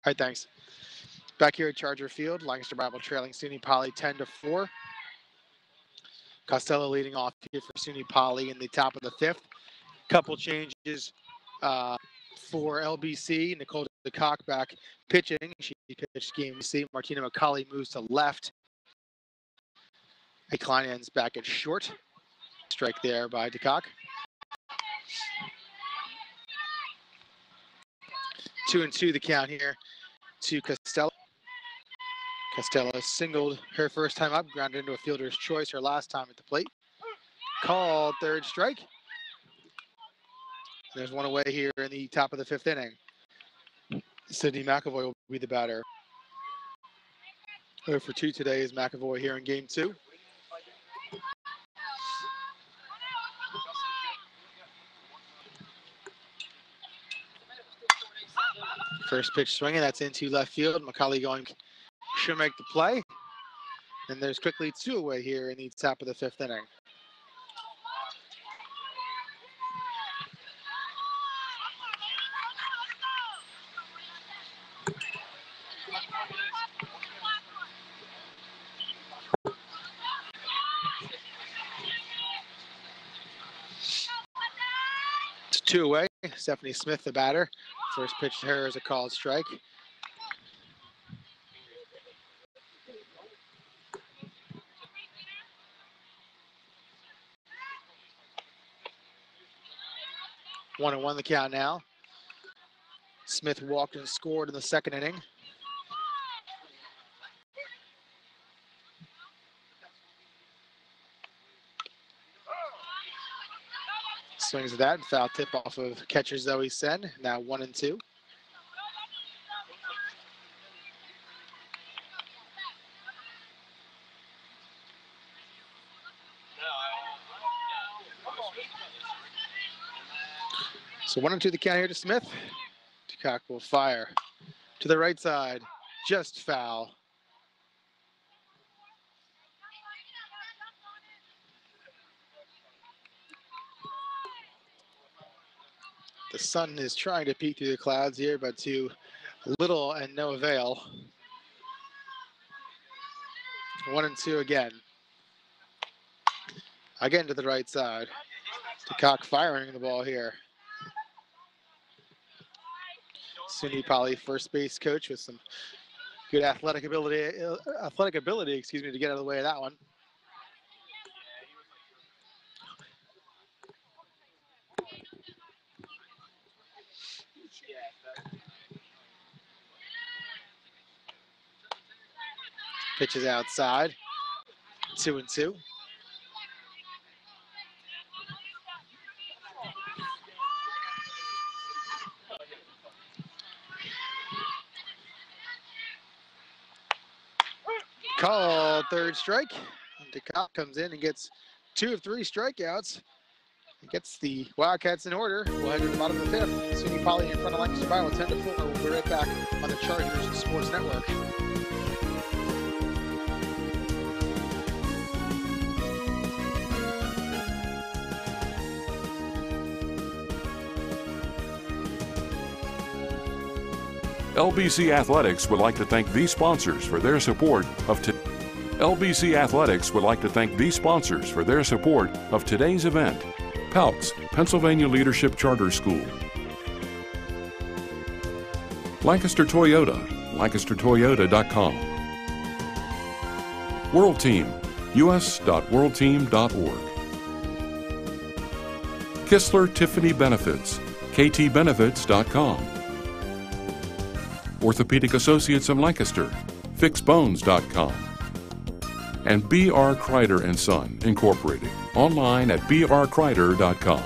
All right, thanks. Back here at Charger Field, Lancaster Bible trailing SUNY Poly 10-4. Costello leading off here for SUNY Poly in the top of the fifth. Couple changes for LBC. Nicole DeCock back pitching. She pitched game C. Martina McCauley moves to left. A Klein ends back at short. Strike there by DeCock. 2-2 the count here to Costello. Costello singled her first time up, grounded into a fielder's choice her last time at the plate. Called third strike. There's one away here in the top of the fifth inning. Sydney McAvoy will be the batter. 0 for 2 today is McAvoy here in game 2. First pitch swinging, that's into left field. McCauley going, should make the play. And there's quickly 2 away here in the top of the fifth inning. It's 2 away. Stephanie Smith, the batter. First pitch to her is a called strike. One and one the count now. Smith walked and scored in the second inning. Swings at that, foul tip off of catcher Zoe Sen. Now 1-2. So 1-2 the count here to Smith. DeCock will fire to the right side, just foul. The sun is trying to peek through the clouds here, but to little and no avail. 1-2 again. Again to the right side. DeCock firing the ball here. SUNY Poly first base coach with some good athletic ability, to get out of the way of that one. Pitches outside. 2-2. Called third strike. DeCock comes in and gets 2 of 3 strikeouts. It gets the Wildcats in order. We'll head to the bottom of the fifth. SUNY Poly in front of Lancaster Bible 10-4. We'll be right back on the Chargers Sports Network. LBC Athletics would like to thank these sponsors for their support of LBC Athletics would like to thank these sponsors for their support of today's event. PALCS, Pennsylvania Leadership Charter School. Lancaster Toyota, lancastertoyota.com. World Team, us.worldteam.org. Kistler Tiffany Benefits, ktbenefits.com. Orthopedic Associates of Lancaster, fixbones.com. And B.R. Kreider & Son, Incorporated, online at brkreider.com.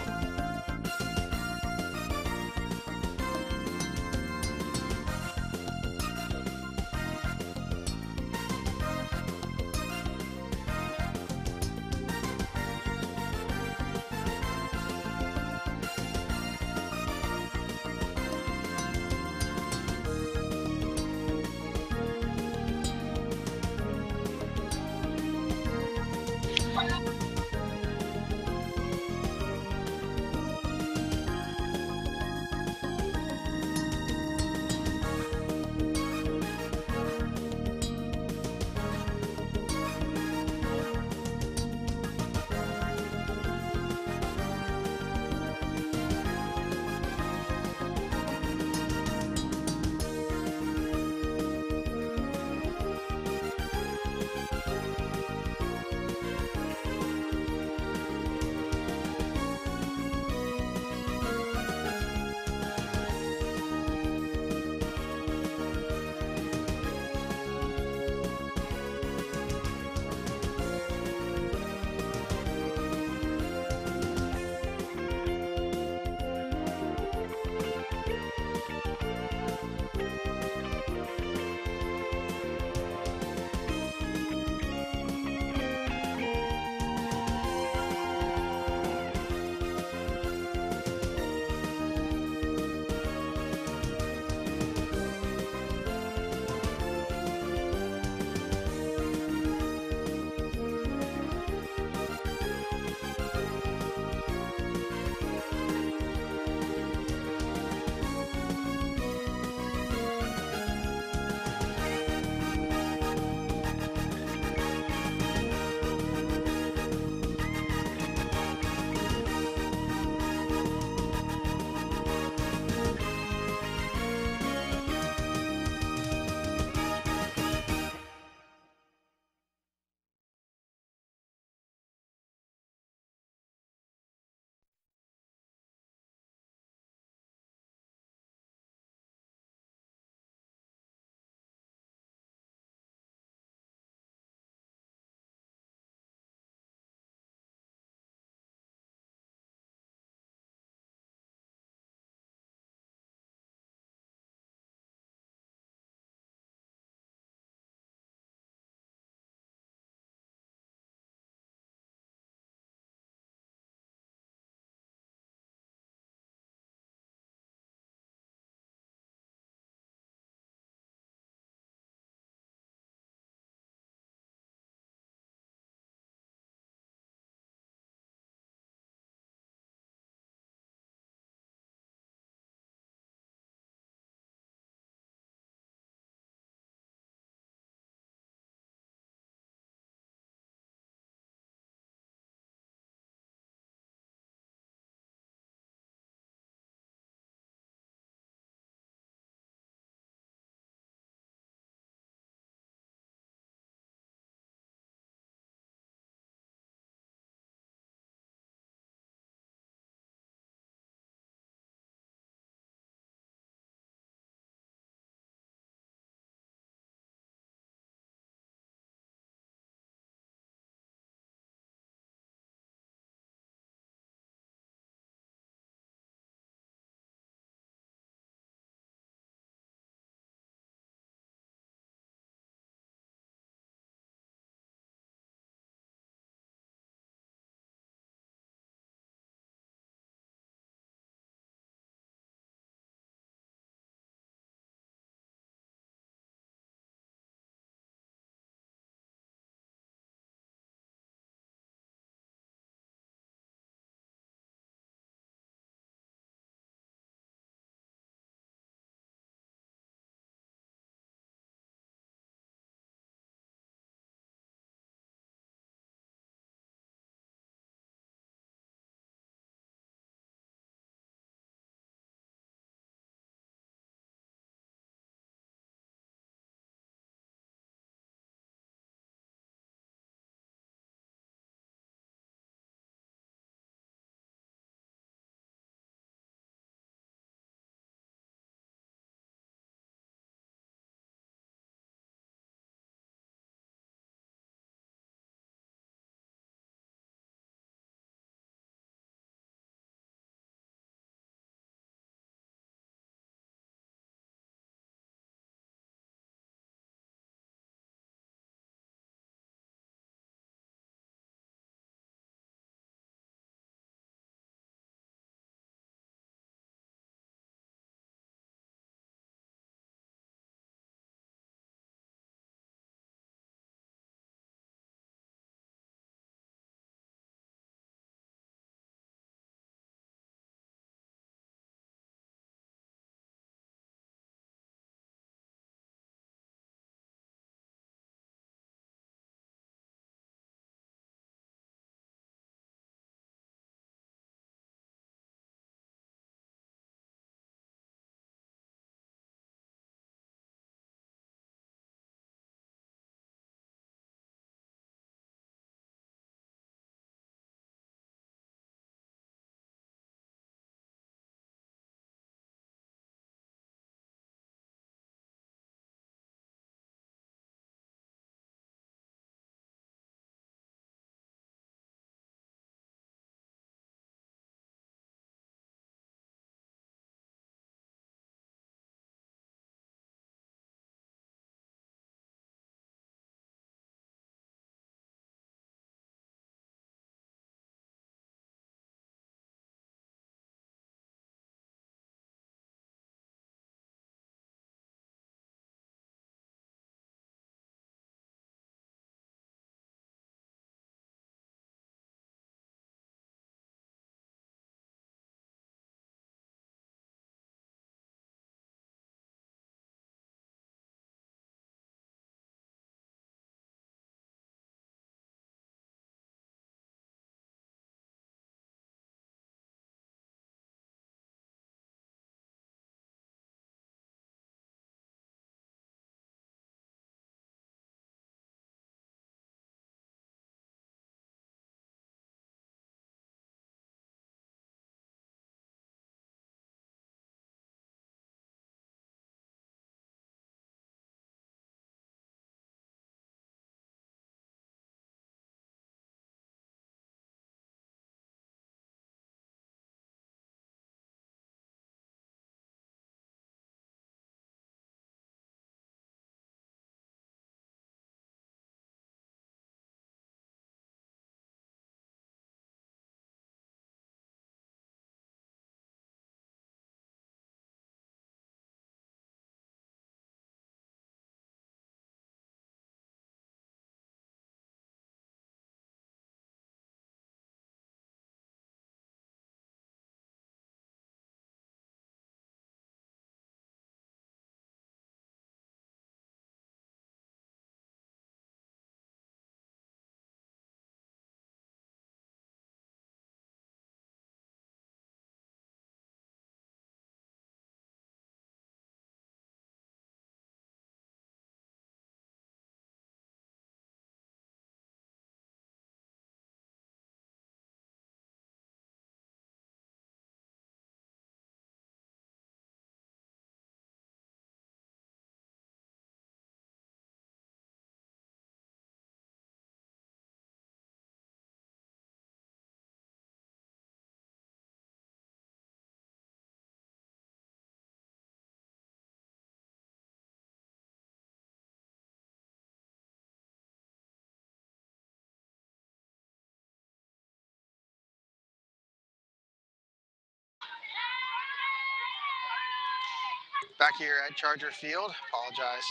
Back here at Charger Field, apologize,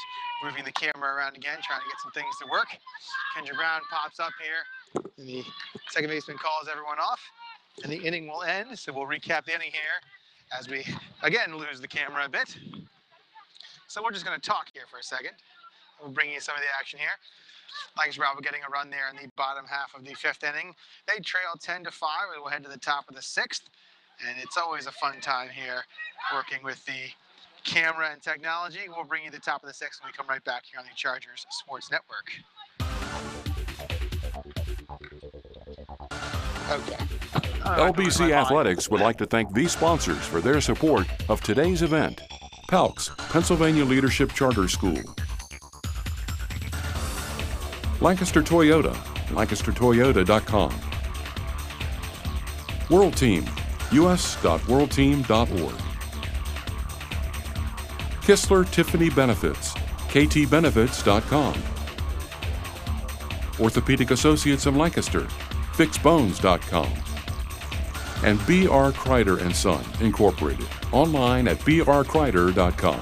moving the camera around again, trying to get some things to work. Kendra Brown pops up here, and the second baseman calls everyone off, and the inning will end. So we'll recap the inning here as we, again, lose the camera a bit. So we're just going to talk here for a second. We'll bring you some of the action here. Lancaster Bible getting a run there in the bottom half of the fifth inning. They trail 10-5, and we'll head to the top of the sixth. And it's always a fun time here working with the camera and technology. We'll bring you to the top of the sixth when we come right back here on the Chargers Sports Network. Okay. LBC Athletics would like to thank these sponsors for their support of today's event. PALCS, Pennsylvania Leadership Charter School. Lancaster Toyota, lancastertoyota.com. World Team, us.worldteam.org. Kistler Tiffany Benefits, ktbenefits.com. Orthopedic Associates of Lancaster, fixbones.com. And B.R. Kreider & Son, Incorporated, online at brkreider.com.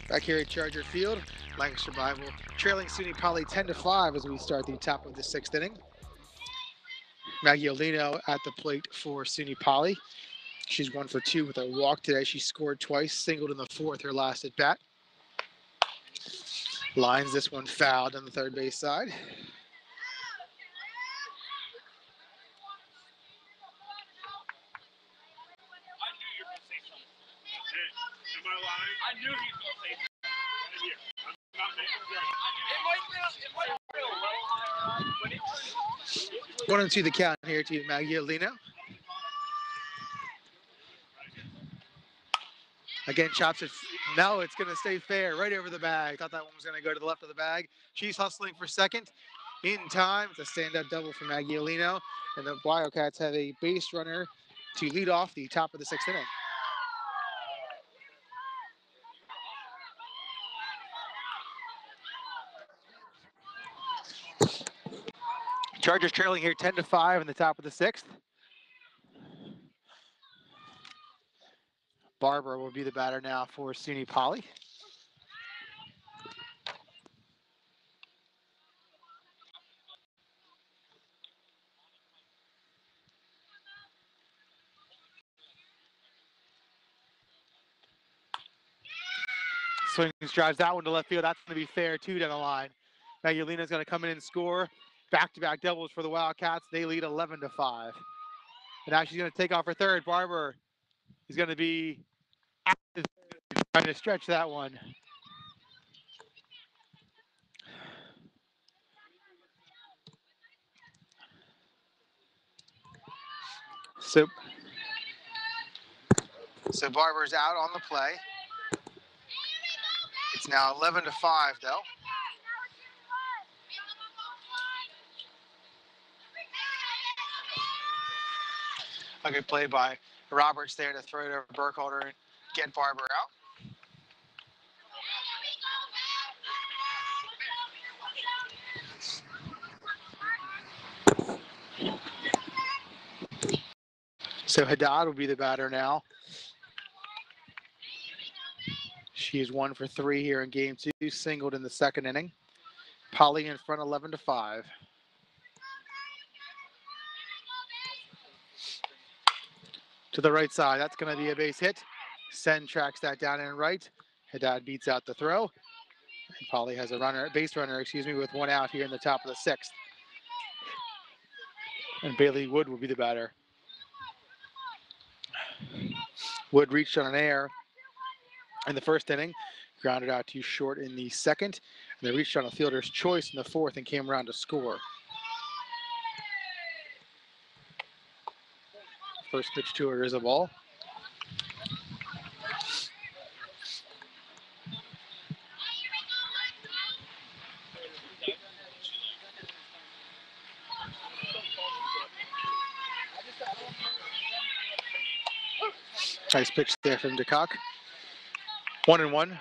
Back here at Charger Field, Lancaster Bible trailing SUNY Poly 10-5 as we start the top of the sixth inning. Maggie Olino at the plate for SUNY Poly. She's 1 for 2 with a walk today. She scored twice, singled in the fourth, her last at bat. Lines this one fouled on the third base side. I knew he was going to say something. 1-2 the count here to Maggie Olino. Again, chops it. No, it's going to stay fair right over the bag. Thought that one was going to go to the left of the bag. She's hustling for second in time. It's a stand-up double for Maggie Olino. And the Wildcats have a base runner to lead off the top of the sixth inning. Chargers trailing here 10-5 in the top of the sixth. Barbara will be the batter now for SUNY Poly. Swings, drives that one to left field. That's going to be fair, too, down the line. Maggie Olino's going to come in and score. Back-to-back doubles for the Wildcats. They lead 11-5. And now she's going to take off her third. Barber is going to be trying to stretch that one. So Barber's out on the play. It's now 11-5, though. A good play by Roberts there to throw it over Burkholder and get Barber out. So Haddad will be the batter now. She's 1 for 3 here in game 2, singled in the second inning. Poly in front 11-5. To the right side, that's going to be a base hit. Sen tracks that down and right. Haddad beats out the throw. And Poly has a base runner, with 1 out here in the top of the 6th. And Bailey Wood will be the batter. Wood reached on an error in the first inning, grounded out too short in the second, and they reached on a fielder's choice in the 4th and came around to score. First pitch to her is a ball. Nice pitch there from DeCock. 1-1.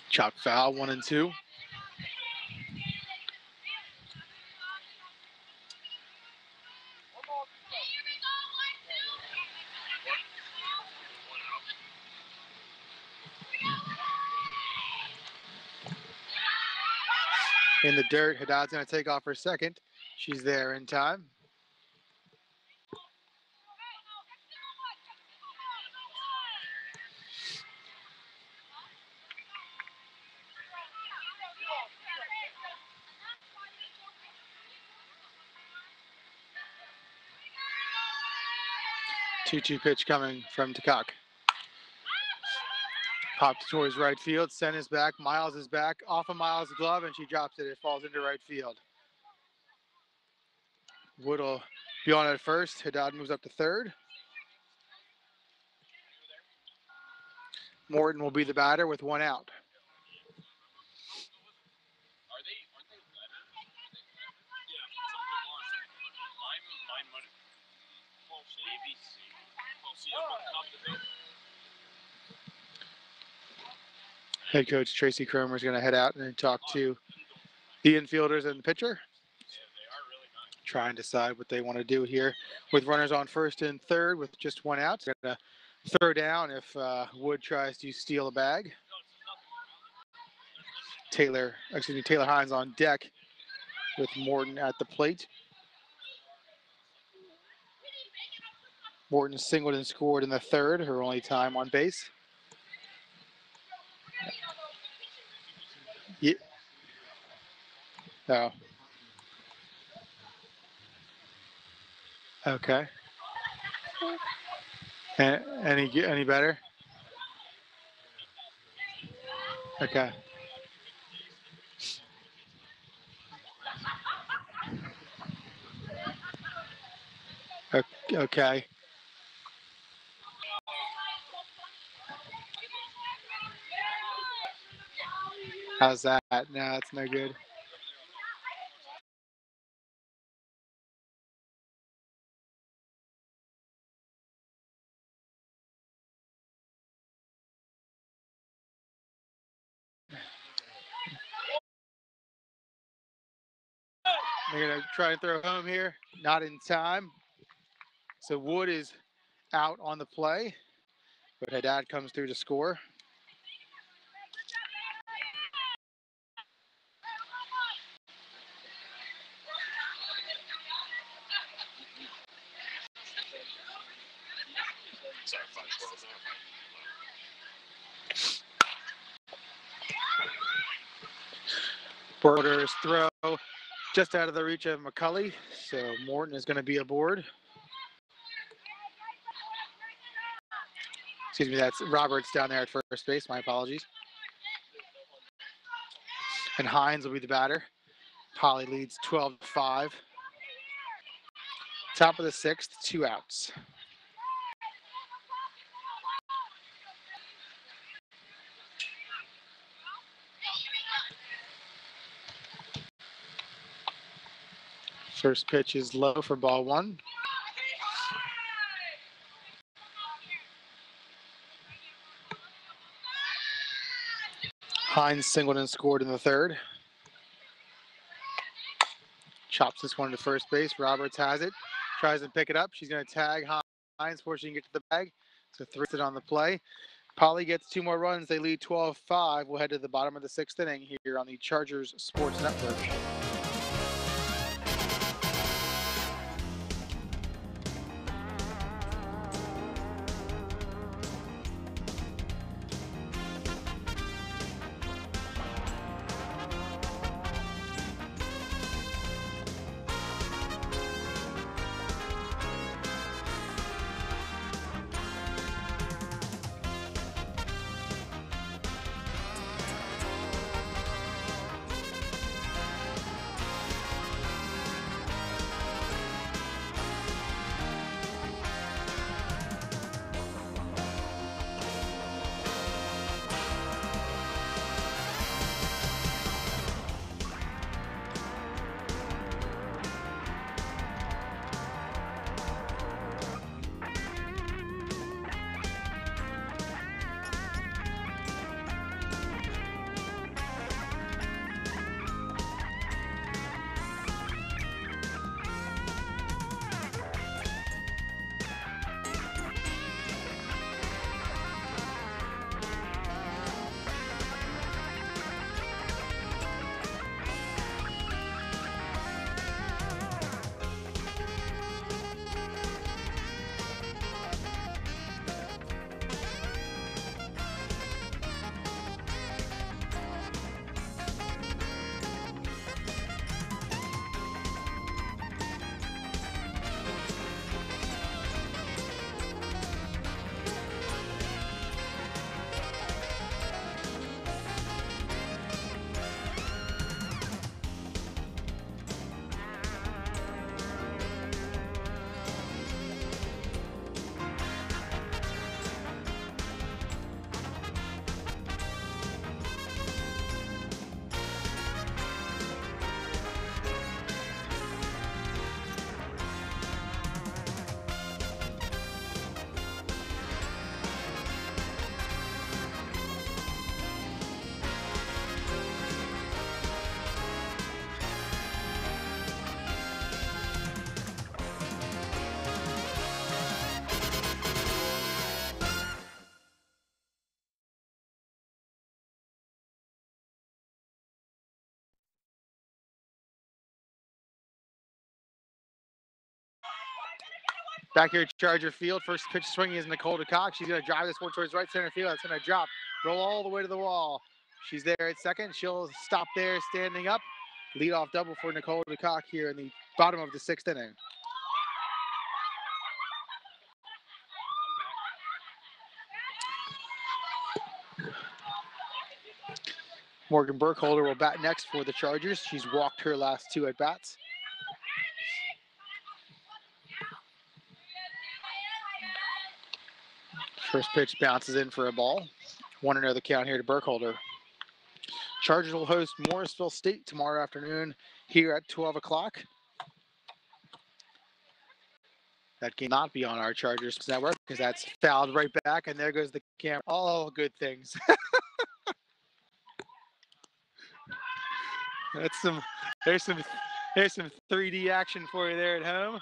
Chop foul, 1-2. In the dirt, Haddad's going to take off her second. She's there in time. Two-2 pitch coming from DeCock. Popped towards right field. Sen is back. Miles is back. Off of Miles' glove, and she drops it. It falls into right field. Wood will be on at first. Haddad moves up to third. Morton will be the batter with 1 out. Head coach Tracy Cromer is going to head out and talk to the infielders and the pitcher. Try and decide what they want to do here with runners on first and third with just 1 out. They're going to throw down if Wood tries to steal a bag. Taylor Hines on deck with Morton at the plate. Morton singled and scored in the 3rd, her only time on base. Yeah. Oh. Okay. Any better? Okay. Okay. How's that? No, it's no good. They're going to try and throw home here. Not in time. So Wood is out on the play, but Haddad comes through to score. Border's throw just out of the reach of McCulley, so Morton is going to be aboard. Excuse me, that's Roberts down there at first base. My apologies. And Hines will be the batter. Poly leads 12-5. Top of the 6th, 2 outs. First pitch is low for ball one. Hines singled and scored in the third. Chops this one to first base. Roberts has it. Tries to pick it up. She's going to tag Hines before she can get to the bag. So 3 on the play. Poly gets 2 more runs. They lead 12-5. We'll head to the bottom of the 6th inning here on the Chargers Sports Network. Back here at Charger Field, first pitch swinging is Nicole DeCock. She's going to drive this one towards right center field. That's going to drop, roll all the way to the wall. She's there at second. She'll stop there standing up. Leadoff double for Nicole DeCock here in the bottom of the 6th inning. Morgan Burkholder will bat next for the Chargers. She's walked her last 2 at bats. First pitch bounces in for a ball. 1-0 the count here to Burkholder. Chargers will host Morrisville State tomorrow afternoon here at 12 o'clock. That game not be on our Chargers network because that's fouled right back, and there goes the camera. All good things. There's some 3D action for you there at home.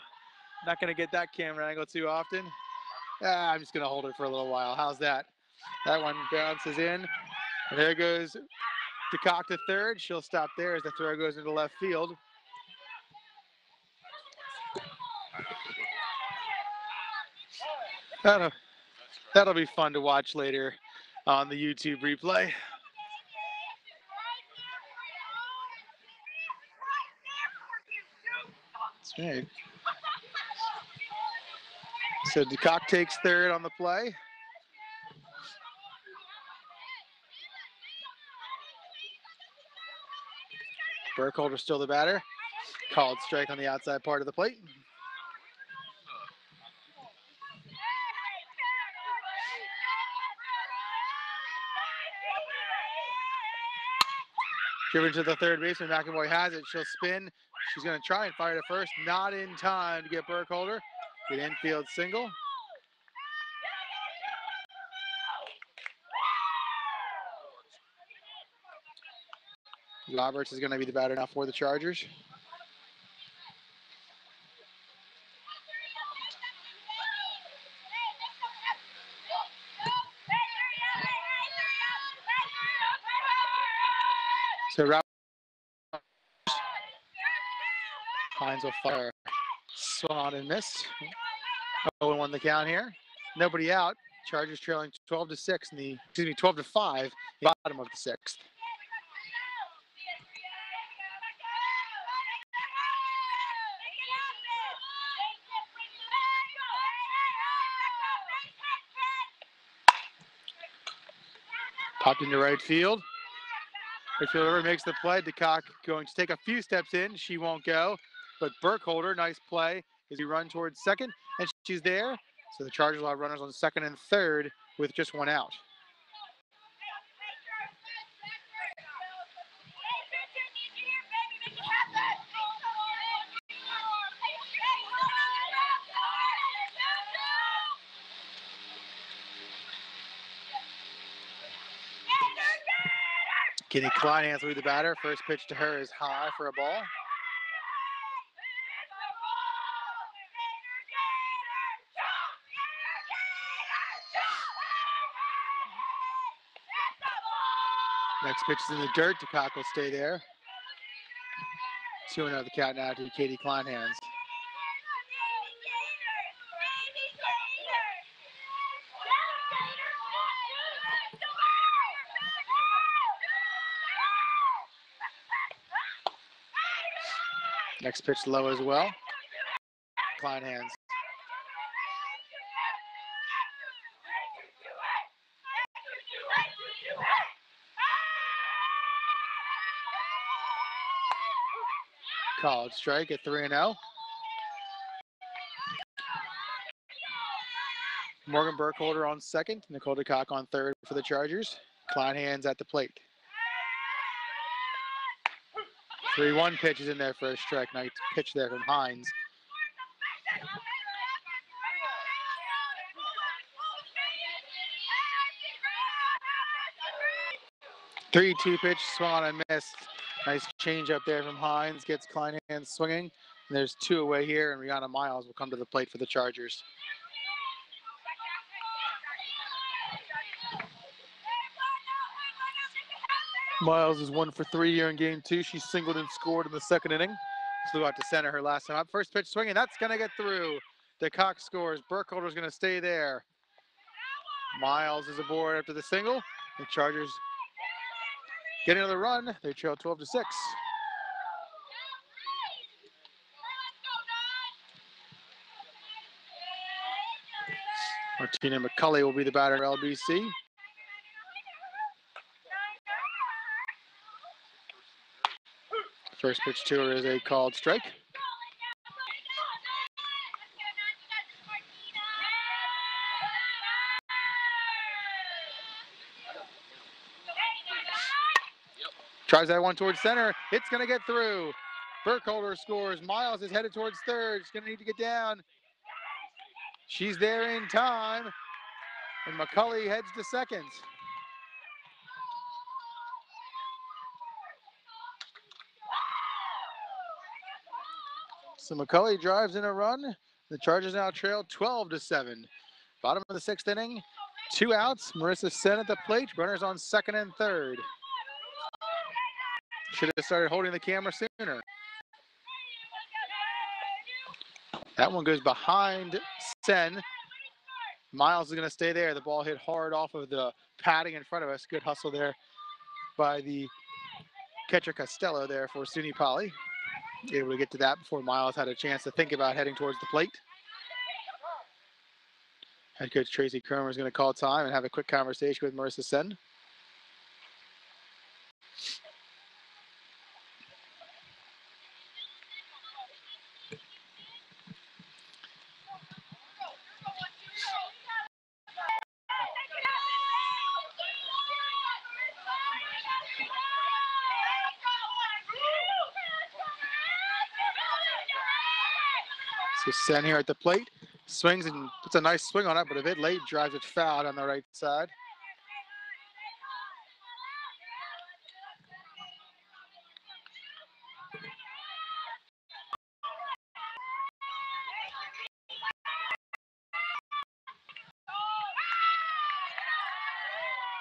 Not going to get that camera angle too often. I'm just going to hold it for a little while. How's that? That one bounces in. And there goes DeCock to third. She'll stop there as the throw goes into left field. That'll be fun to watch later on the YouTube replay. That's right. So DeCock takes third on the play. Burkholder still the batter. Called strike on the outside part of the plate. Driven to the third baseman. McAvoy has it. She'll spin, She's going to try and fire to first. Not in time to get Burkholder. Good infield single. Roberts is going to be the batter now for the Chargers. So Roberts Hines will fire. Swung on and missed. 0-1 the count here. Nobody out. Chargers trailing 12-6 in the, 12-5, the bottom of the sixth. Popped into right field. Right fielder makes the play. DeCock going to take a few steps in. She won't go. But Burkholder, nice play as he run towards second. And she's there. So the Chargers will have runners on second and third with just one out. Kenny Kleinhans will be the batter. First pitch to her is high for a ball. Next pitch is in the dirt. DeCock will stay there. 2-0 the count now to Katie Kleinhans. Next pitch low as well. Kleinhans. Called strike at 3-0. Morgan Burkholder on second. Nicole DeCock on third for the Chargers. Kleinhans at the plate. 3-1 pitch is in there for a strike. Nice pitch there from Hines. Three-two pitch, swung on and missed. Nice change up there from Hines. Gets Kleinhans swinging. And there's two away here, and Rihanna Miles will come to the plate for the Chargers. Miles is 1 for 3 here in game 2. She singled and scored in the second inning. Flew out to center her last time up. First pitch swinging. That's going to get through. DeCock scores. Burkholder's going to stay there. Miles is aboard after the single. The Chargers get another run. They trail 12-6. Martina McCulley will be the batter of LBC. First pitch to her is a called strike. Tries that one towards center. It's going to get through. Burkholder scores. Miles is headed towards third. She's going to need to get down. She's there in time. And McCulley heads to second. So McCulley drives in a run. The Chargers now trail 12-7. Bottom of the sixth inning. 2 outs. Marissa Sen at the plate. Runners on second and third. Should have started holding the camera sooner. That one goes behind Sen. Miles is going to stay there. The ball hit hard off of the padding in front of us. Good hustle there by the catcher Costello there for SUNY Poly. Able to get to that before Miles had a chance to think about heading towards the plate. Head coach Tracy Cromer is going to call time and have a quick conversation with Marissa Sen. So Sen here at the plate. Swings and puts a nice swing on it, but a bit late. Drives it foul on the right side.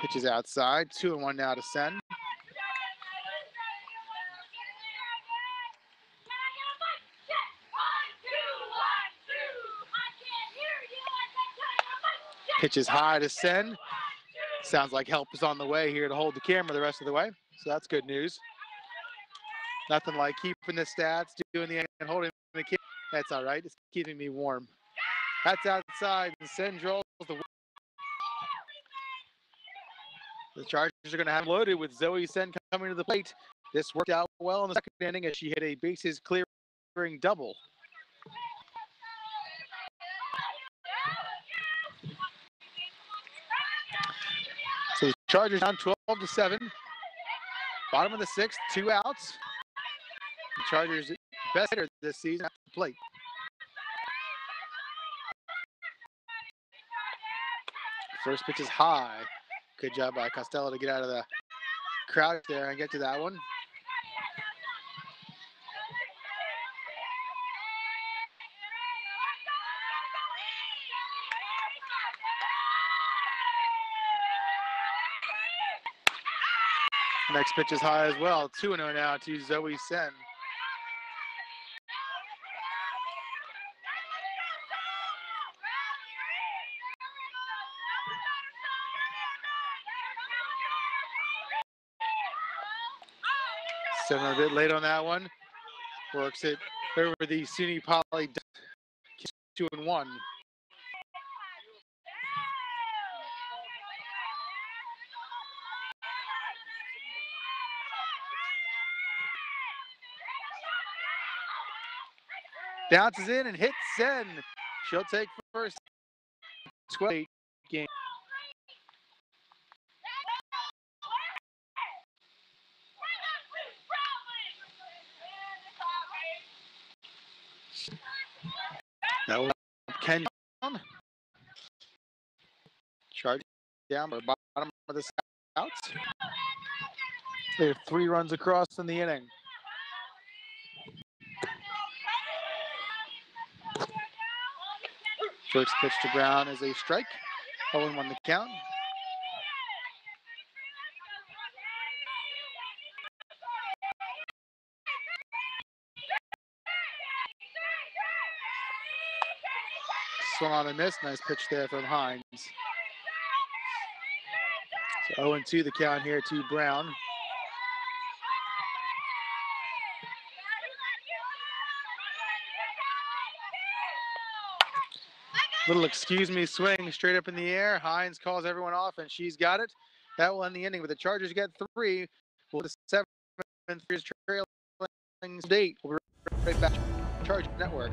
Pitches outside. 2-1 now to Sen. Pitches high to Sen. Sounds like help is on the way here to hold the camera the rest of the way. So that's good news. Nothing like keeping the stats, doing the and holding the camera. That's all right. It's keeping me warm. That's outside. And Sen draws the Chargers are going to have loaded with Zoe Sen coming to the plate. This worked out well in the second inning as she hit a bases clearing double. So the Chargers down 12-7. Bottom of the sixth, 2 outs. The Chargers' best hitter this season at the plate. First pitch is high. Good job by Costello to get out of the crowd there and get to that one. Next pitch is high as well. 2-0 now to Zoe Sen. Sen a bit late on that one. Works it over the SUNY Poly 2-1. Bounces in and hits Sen. She'll take first. 12 game. That one Ken down. Charge down by the bottom of the outs. They have 3 runs across in the inning. First pitch to Brown is a strike. 0-1 the count. Swung on a miss. Nice pitch there from Hines. So 0-2 the count here to Brown. Little excuse me swing straight up in the air. Hines calls everyone off, and she's got it. That will end the inning, but the Chargers get 3. We'll the 7th trailing date. We'll be right back to Charger Network.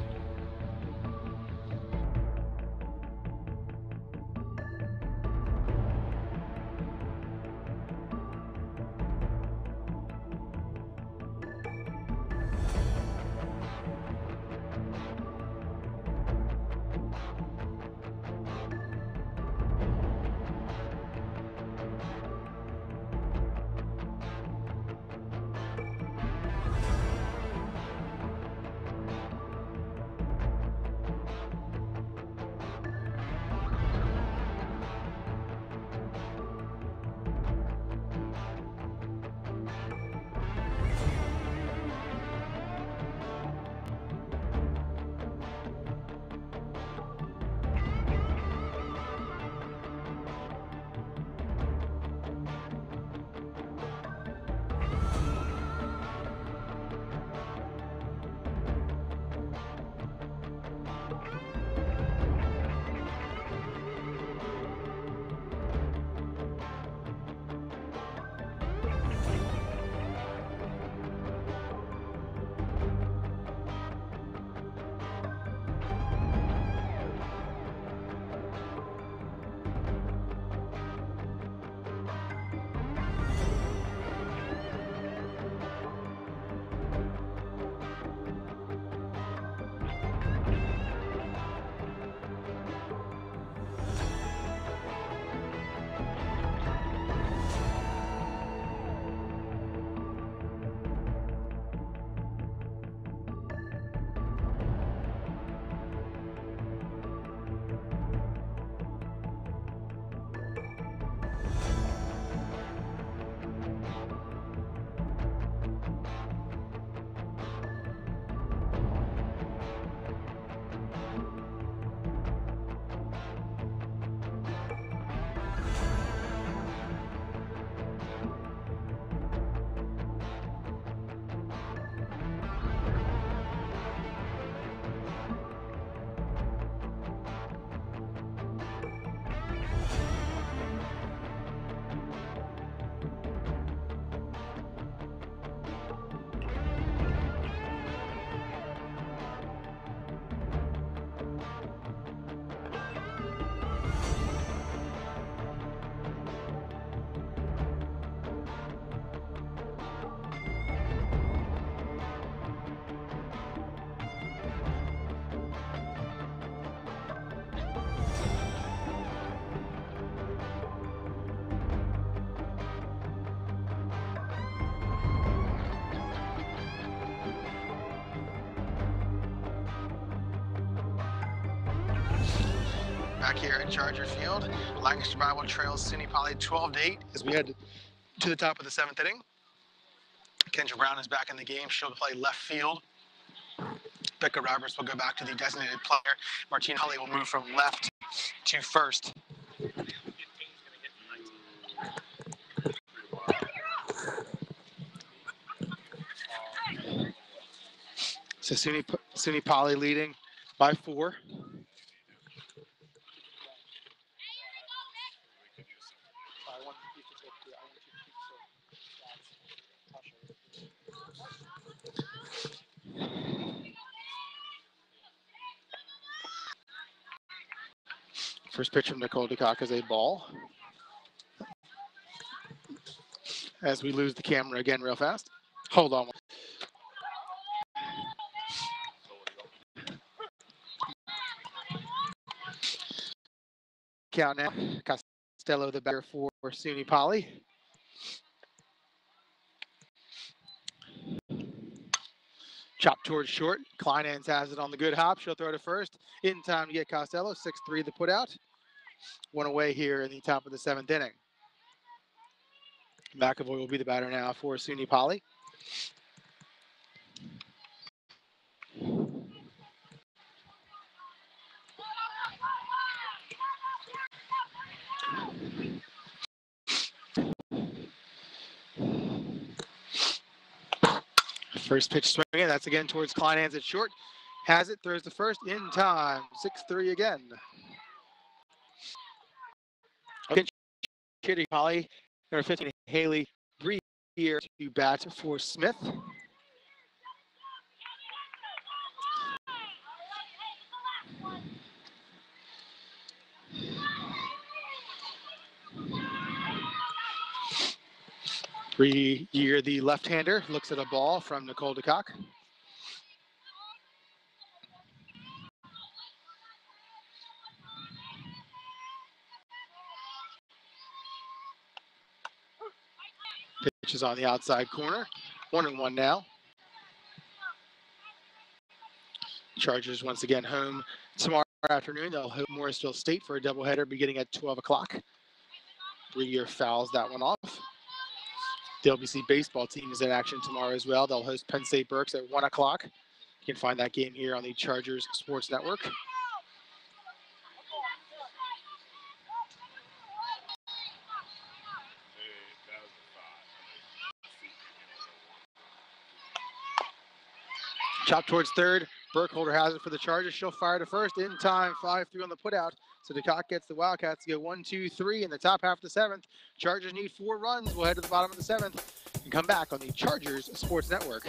back here at Charger Field. Lancaster Bible trails SUNY Poly 12-8 as we head to the top of the 7th inning. Kendra Brown is back in the game. She'll play left field. Becca Roberts will go back to the designated player. Martine Holly will move from left to first. So SUNY Poly leading by 4. First pitch from Nicole DeCock is a ball. As we lose the camera again real fast. Hold on. Count now. Costello the batter for SUNY Poly. Chop towards short. Kleinans has it on the good hop. She'll throw to first. In time to get Costello. 6-3 the put out. One away here in the top of the 7th inning. McAvoy will be the batter now for SUNY Poly. First pitch swinging. That's again towards Kleinans at short. Has it. Throws to first in time. 6-3 again. Kitty Poly. Number 15, Haley Bree here to bat for Smith. Bree here, the left-hander, looks at a ball from Nicole DeCock. Pitch is on the outside corner. 1-1 now. Chargers once again home tomorrow afternoon. They'll host Morrisville State for a doubleheader beginning at 12 o'clock. 3-year fouls that one off. The LBC baseball team is in action tomorrow as well. They'll host Penn State Berks at 1 o'clock. You can find that game here on the Chargers Sports Network. Chop towards third. Burkholder has it for the Chargers. She'll fire to first in time. 5-3 on the putout. So DeCock gets the Wildcats to go 1-2-3 in the top half of the 7th. Chargers need 4 runs. We'll head to the bottom of the 7th and come back on the Chargers Sports Network.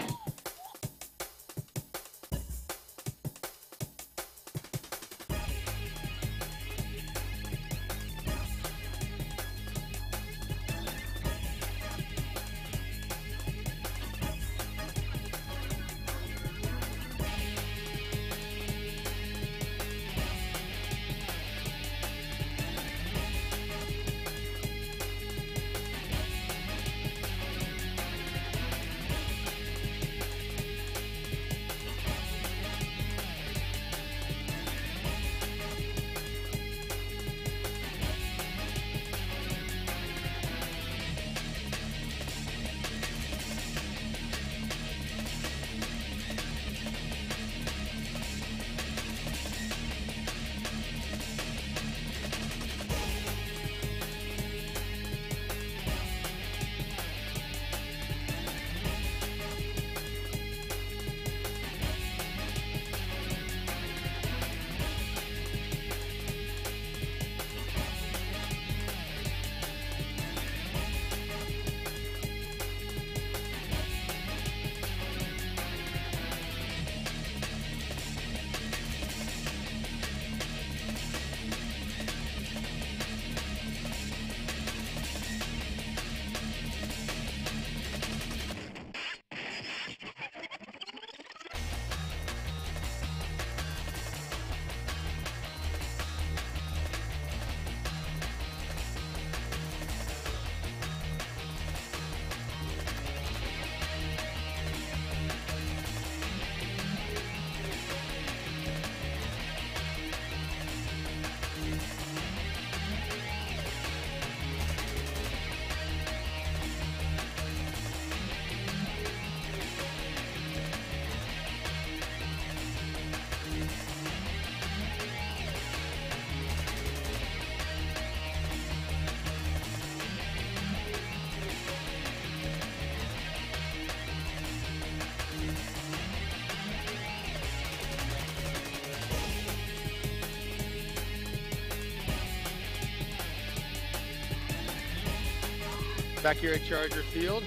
Back here at Charger Field,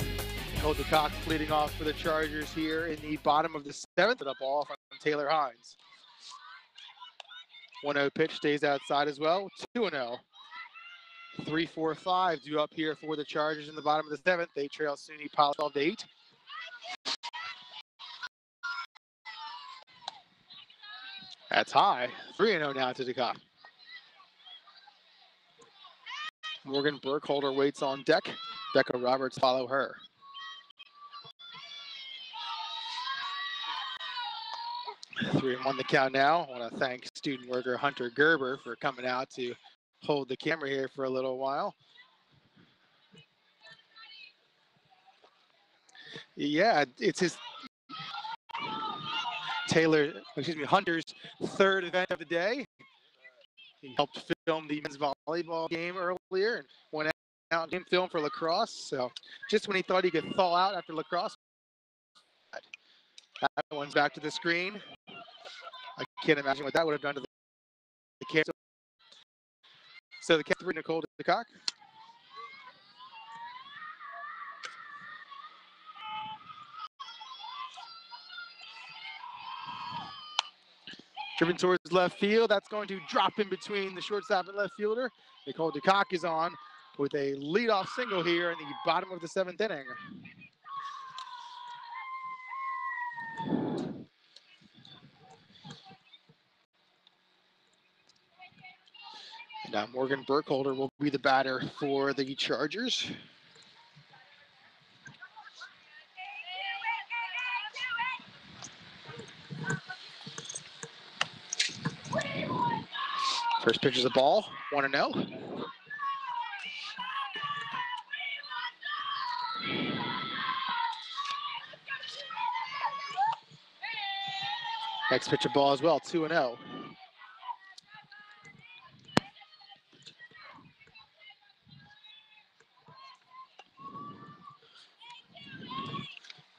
Nicole DeCock leading off for the Chargers here in the bottom of the 7th. And a ball from Taylor Hines. 1-0 pitch stays outside as well. 2-0. 3-4-5 due up here for the Chargers in the bottom of the 7th. They trail SUNY Poly 12-8. That's high. 3-0 now to DeCock. Morgan Burkholder waits on deck. Becca Roberts follow her. 3-1 the count now. I want to thank student worker Hunter Gerber for coming out to hold the camera here for a little while. Yeah, it's Hunter's 3rd event of the day. He helped film the men's volleyball game earlier and went out and film for lacrosse. So just when he thought he could thaw out after lacrosse, that one's back to the screen. I can't imagine what that would have done to the kids. So the catch, Nicole DeCock. Driven towards left field. That's going to drop in between the shortstop and left fielder. Nicole DeCock is on with a leadoff single here in the bottom of the 7th inning. And now Morgan Burkholder will be the batter for the Chargers. First pitch is a ball, 1-0. Next pitch a ball as well, 2-0.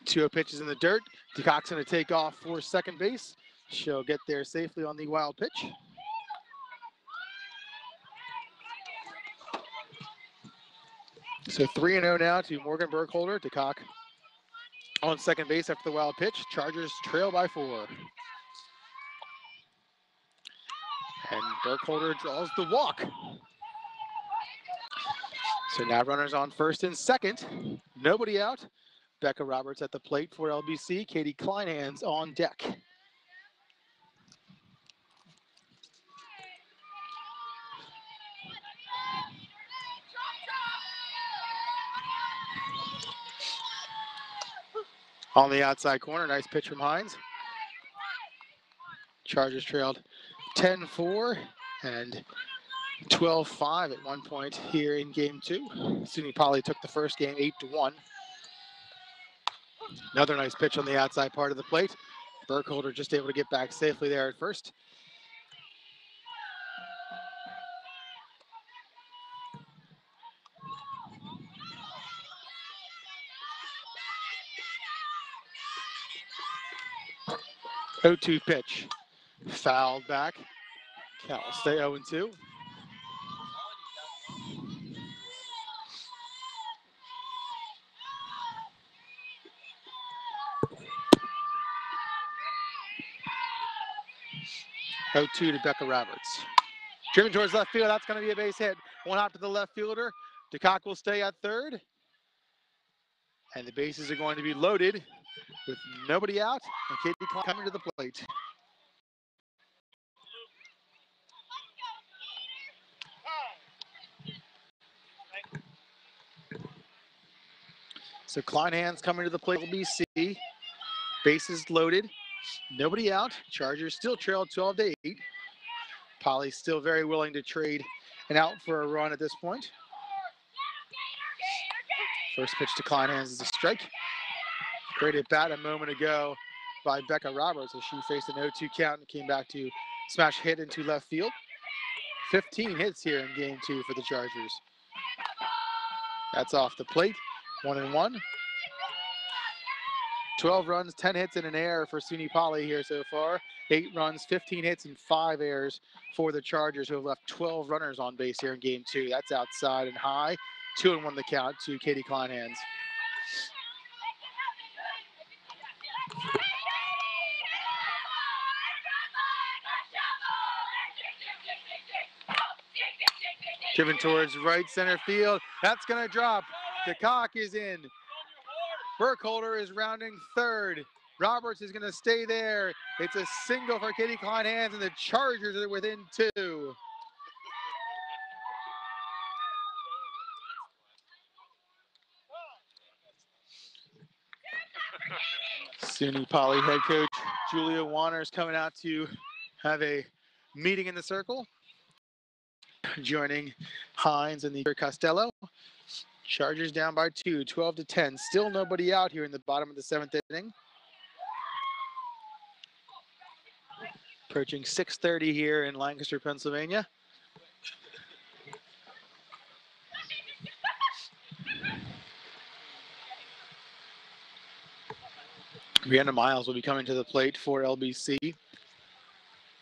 Two pitches in the dirt. DeCock's going to take off for second base. She'll get there safely on the wild pitch. So 3-0 now to Morgan Burkholder. DeCock on second base after the wild pitch. Chargers trail by 4. And Burkholder draws the walk. So now runners on first and second. Nobody out. Becca Roberts at the plate for LBC. Katie Kleinhans on deck. On the outside corner, nice pitch from Hines. Chargers trailed 10-4 and 12-5 at one point here in game 2. SUNY Poly took the first game 8-1. Another nice pitch on the outside part of the plate. Burkholder just able to get back safely there at first. Oh, 2 pitch. Fouled back. Cal stay 0-2. Oh, 2 to Becca Roberts. Driven towards left field. That's going to be a base hit. One hop to the left fielder. DeCock will stay at third. And the bases are going to be loaded with nobody out. And Katie Klein coming to the plate. So Kleinhans coming to the plate, LBC. Bases loaded. Nobody out. Chargers still trail 12-8. Poly still very willing to trade an out for a run at this point. First pitch to Kleinhans is a strike. Great at bat a moment ago by Becca Roberts as she faced an 0-2 count and came back to smash hit into left field. 15 hits here in game 2 for the Chargers. That's off the plate. 1-1. 12 runs, 10 hits, and an error for SUNY Poly here so far. 8 runs, 15 hits, and 5 errors for the Chargers, who have left 12 runners on base here in game 2. That's outside and high. 2-1 the count to Katie Kleinhans. Driven towards right center field. That's going to drop. The cock is in. Burkholder is rounding third. Roberts is going to stay there. It's a single for Katie Kleinhans, and the Chargers are within 2. SUNY Poly head coach Julia Warner is coming out to have a meeting in the circle. Joining Hines and the Costello. Chargers down by 2, 12-10. Still nobody out here in the bottom of the 7th inning. Approaching 6:30 here in Lancaster, Pennsylvania. Brianna Miles will be coming to the plate for LBC.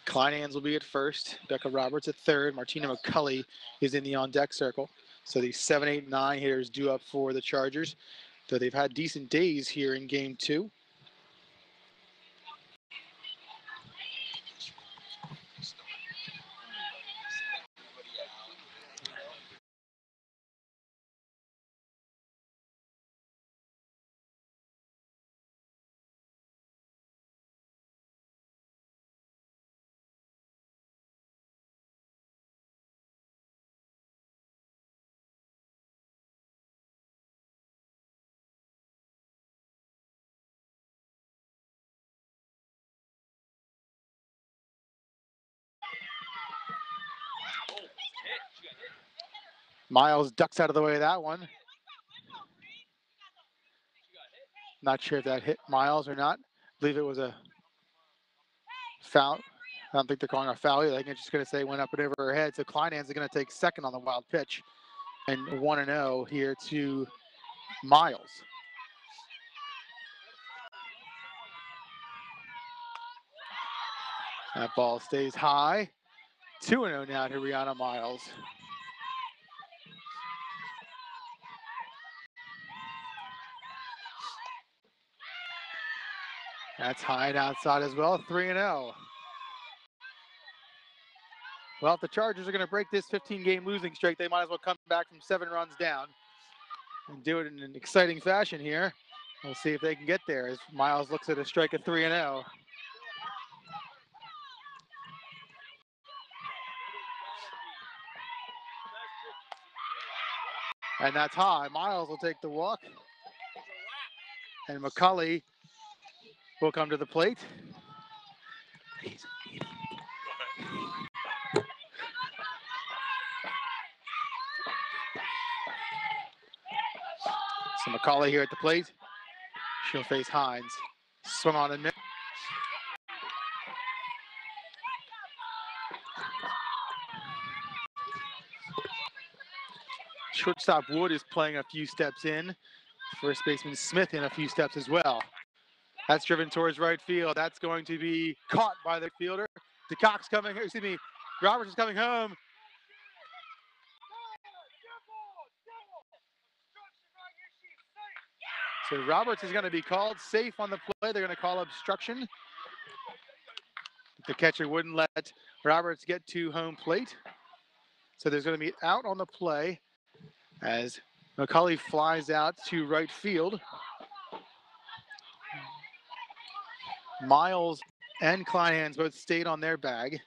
Kleinhans will be at first. Becca Roberts at third. Martina McCulley is in the on-deck circle. So the 7, 8, 9 hitters due up for the Chargers. Though they've had decent days here in Game 2. Miles ducks out of the way of that one. Not sure if that hit Miles or not. I believe it was a foul. I don't think they're calling a foul either. I think it's just going to say went up and over her head. So Kleinhans is going to take second on the wild pitch. And 1-0 here to Miles. That ball stays high. 2-0 now to Rihanna Miles. That's high and outside as well, 3-0. Well, if the Chargers are going to break this 15-game losing streak, they might as well come back from 7 runs down and do it in an exciting fashion here. We'll see if they can get there as Miles looks at a strike of 3-0. And that's high. Miles will take the walk. And McCulley will come to the plate. So McCulley here at the plate. She'll face Hines. Swung on and missed. Shortstop Wood is playing a few steps in. First baseman Smith in a few steps as well. That's driven towards right field. That's going to be caught by the fielder. DeCock's coming, excuse me, Roberts is coming home. So Roberts is going to be called safe on the play. They're going to call obstruction. The catcher wouldn't let Roberts get to home plate. So there's going to be out on the play as McCulley flies out to right field. Miles and Kleinhans both stayed on their bag.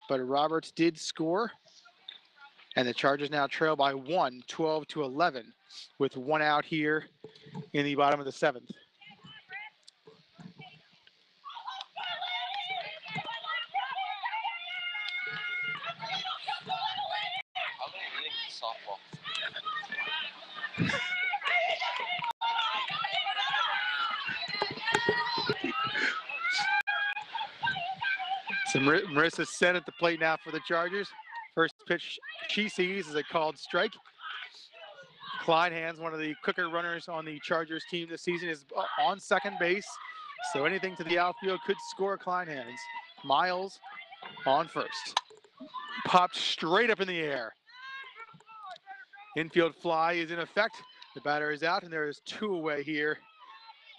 But Roberts did score. And the Chargers now trail by 1, 12-11, with 1 out here in the bottom of the 7th. So Marissa's set at the plate now for the Chargers. First pitch she sees is a called strike. Kleinhans, one of the quicker runners on the Chargers team this season, is on second base. So anything to the outfield could score Kleinhans. Miles on first. Popped straight up in the air. Infield fly is in effect. The batter is out, and there is 2 away here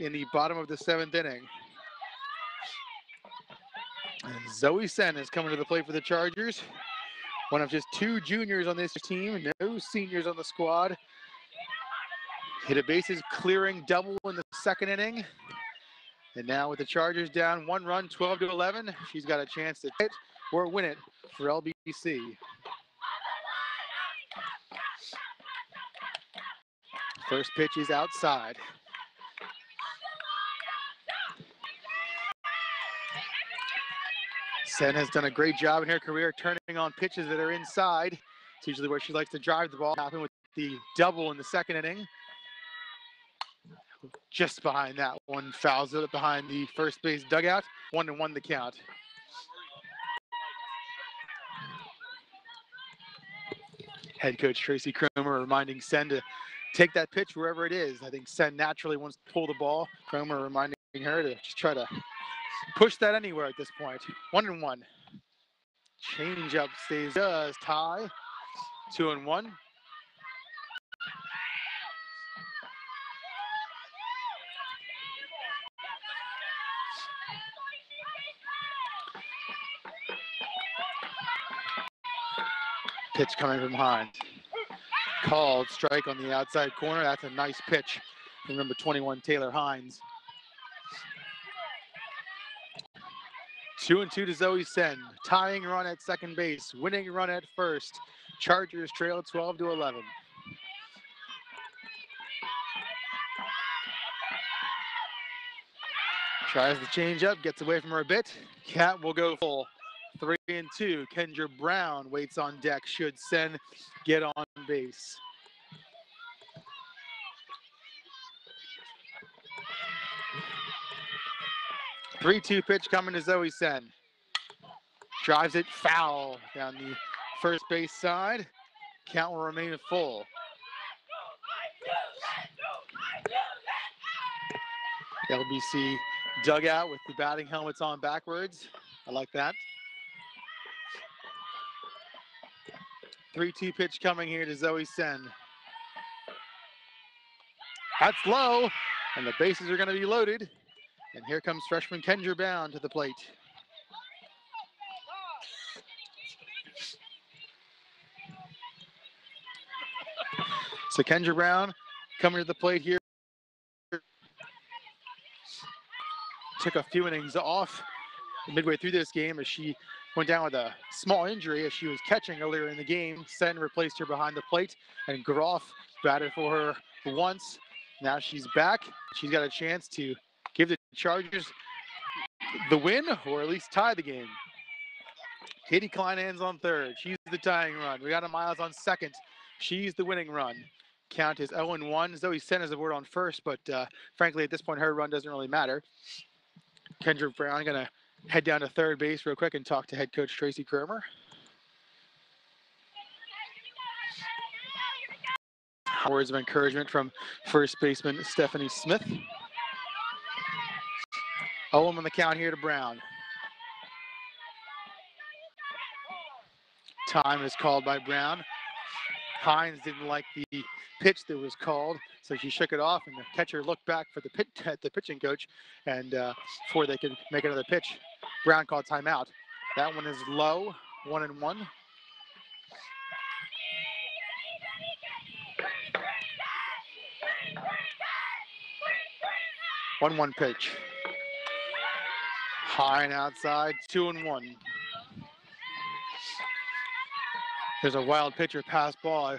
in the bottom of the 7th inning. And Zoe Sen is coming to the plate for the Chargers. One of just 2 juniors on this team, no seniors on the squad. Hit a bases clearing double in the 2nd inning. And now with the Chargers down 1 run, 12-11, she's got a chance to hit or win it for LBC. First pitch is outside. Sen has done a great job in her career turning on pitches that are inside. It's usually where she likes to drive the ball. Happened with the double in the 2nd inning. Just behind that one, fouls it behind the first base dugout. 1-1 the count. Head coach Tracy Cromer reminding Sen to take that pitch wherever it is. I think Sen naturally wants to pull the ball. Cromer reminding her to just try to push that anywhere at this point. 1-1. Change up stays just tie. 2-1. Pitch coming from Hines. Called strike on the outside corner. That's a nice pitch from number 21, Taylor Hines. 2-2 to Zoe Sen. Tying run at second base. Winning run at first. Chargers trail 12-11. Tries the change up. Gets away from her a bit. Cat will go full. 3-2. Kendra Brown waits on deck should Sen get on base. The 3-2 pitch coming to Zoe Sen. Drives it foul down the first base side. Count will remain full. LBC dugout with the batting helmets on backwards. I like that. 3-2 pitch coming here to Zoe Sen. That's low, and the bases are going to be loaded. And here comes freshman Kendra Brown to the plate. So Kendra Brown coming to the plate here. Took a few innings off midway through this game as she went down with a small injury as she was catching earlier in the game. Sen replaced her behind the plate, and Groff batted for her once. Now she's back. She's got a chance to give the Chargers the win, or at least tie the game. Katie Kleinhan's on third. She's the tying run. We got a Miles on second. She's the winning run. Count is 0-1. Zoe Sen is aboard on first, but frankly, at this point, her run doesn't really matter. Kendra Brown going to head down to third base real quick and talk to head coach Tracy Cromer. Words of encouragement from first baseman Stephanie Smith. 0 on the count here to Brown. Time is called by Brown. Hines didn't like the pitch that was called, so she shook it off, and the catcher looked back for the pitching coach, and before they could make another pitch, Brown called timeout. That one is low, 1-1. One pitch. High and outside, 2-1. There's a wild pitcher pass ball. I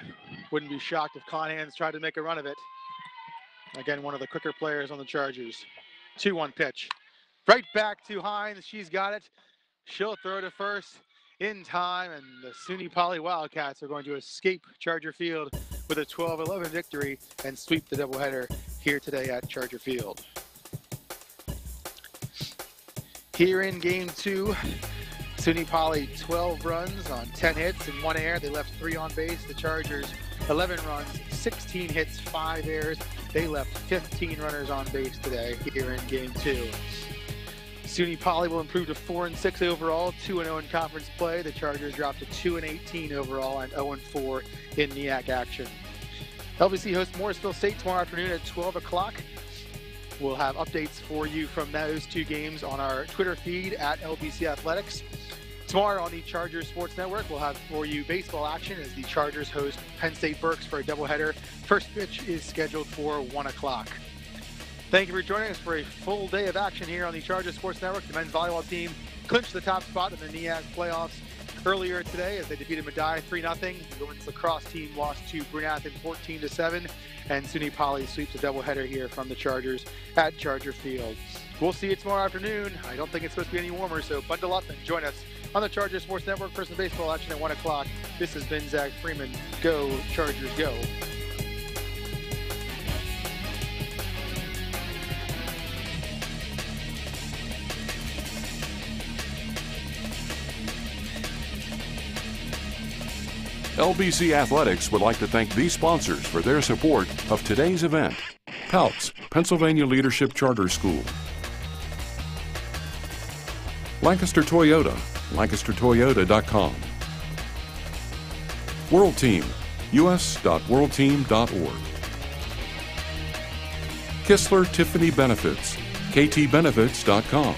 wouldn't be shocked if Conhans tried to make a run of it. Again, one of the quicker players on the Chargers. 2-1 pitch. Right back to Hines. She's got it. She'll throw to first in time, and the SUNY Poly Wildcats are going to escape Charger Field with a 12-11 victory and sweep the doubleheader here today at Charger Field. Here in game 2, SUNY Poly 12 runs on 10 hits and 1 error. They left 3 on base. The Chargers 11 runs, 16 hits, 5 errors. They left 15 runners on base today here in game 2. SUNY Poly will improve to 4-6 overall, 2-0 in conference play. The Chargers dropped to 2-18 overall and 0-4 in NEAC action. LBC hosts Morrisville State tomorrow afternoon at 12 o'clock. We'll have updates for you from those two games on our Twitter feed at LBC Athletics. Tomorrow on the Chargers Sports Network, we'll have for you baseball action as the Chargers host Penn State Berks for a doubleheader. First pitch is scheduled for 1 o'clock. Thank you for joining us for a full day of action here on the Chargers Sports Network. The men's volleyball team clinched the top spot in the NEAC playoffs earlier today as they defeated Medaille 3-0. The women's lacrosse team lost to Brunathan 14-7, and SUNY Poly sweeps a doubleheader here from the Chargers at Charger Field. We'll see you tomorrow afternoon. I don't think it's supposed to be any warmer, so bundle up and join us on the Chargers Sports Network for some baseball action at 1 o'clock. This has been Zach Freeman. Go, Chargers, go. LBC Athletics would like to thank these sponsors for their support of today's event. PALTS, Pennsylvania Leadership Charter School. Lancaster Toyota, lancastertoyota.com. World Team, us.worldteam.org. Kistler Tiffany Benefits, ktbenefits.com.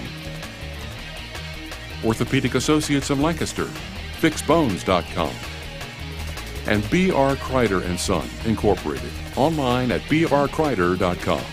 Orthopedic Associates of Lancaster, fixbones.com. And B.R. Kreider & Son, Incorporated, online at brkreider.com.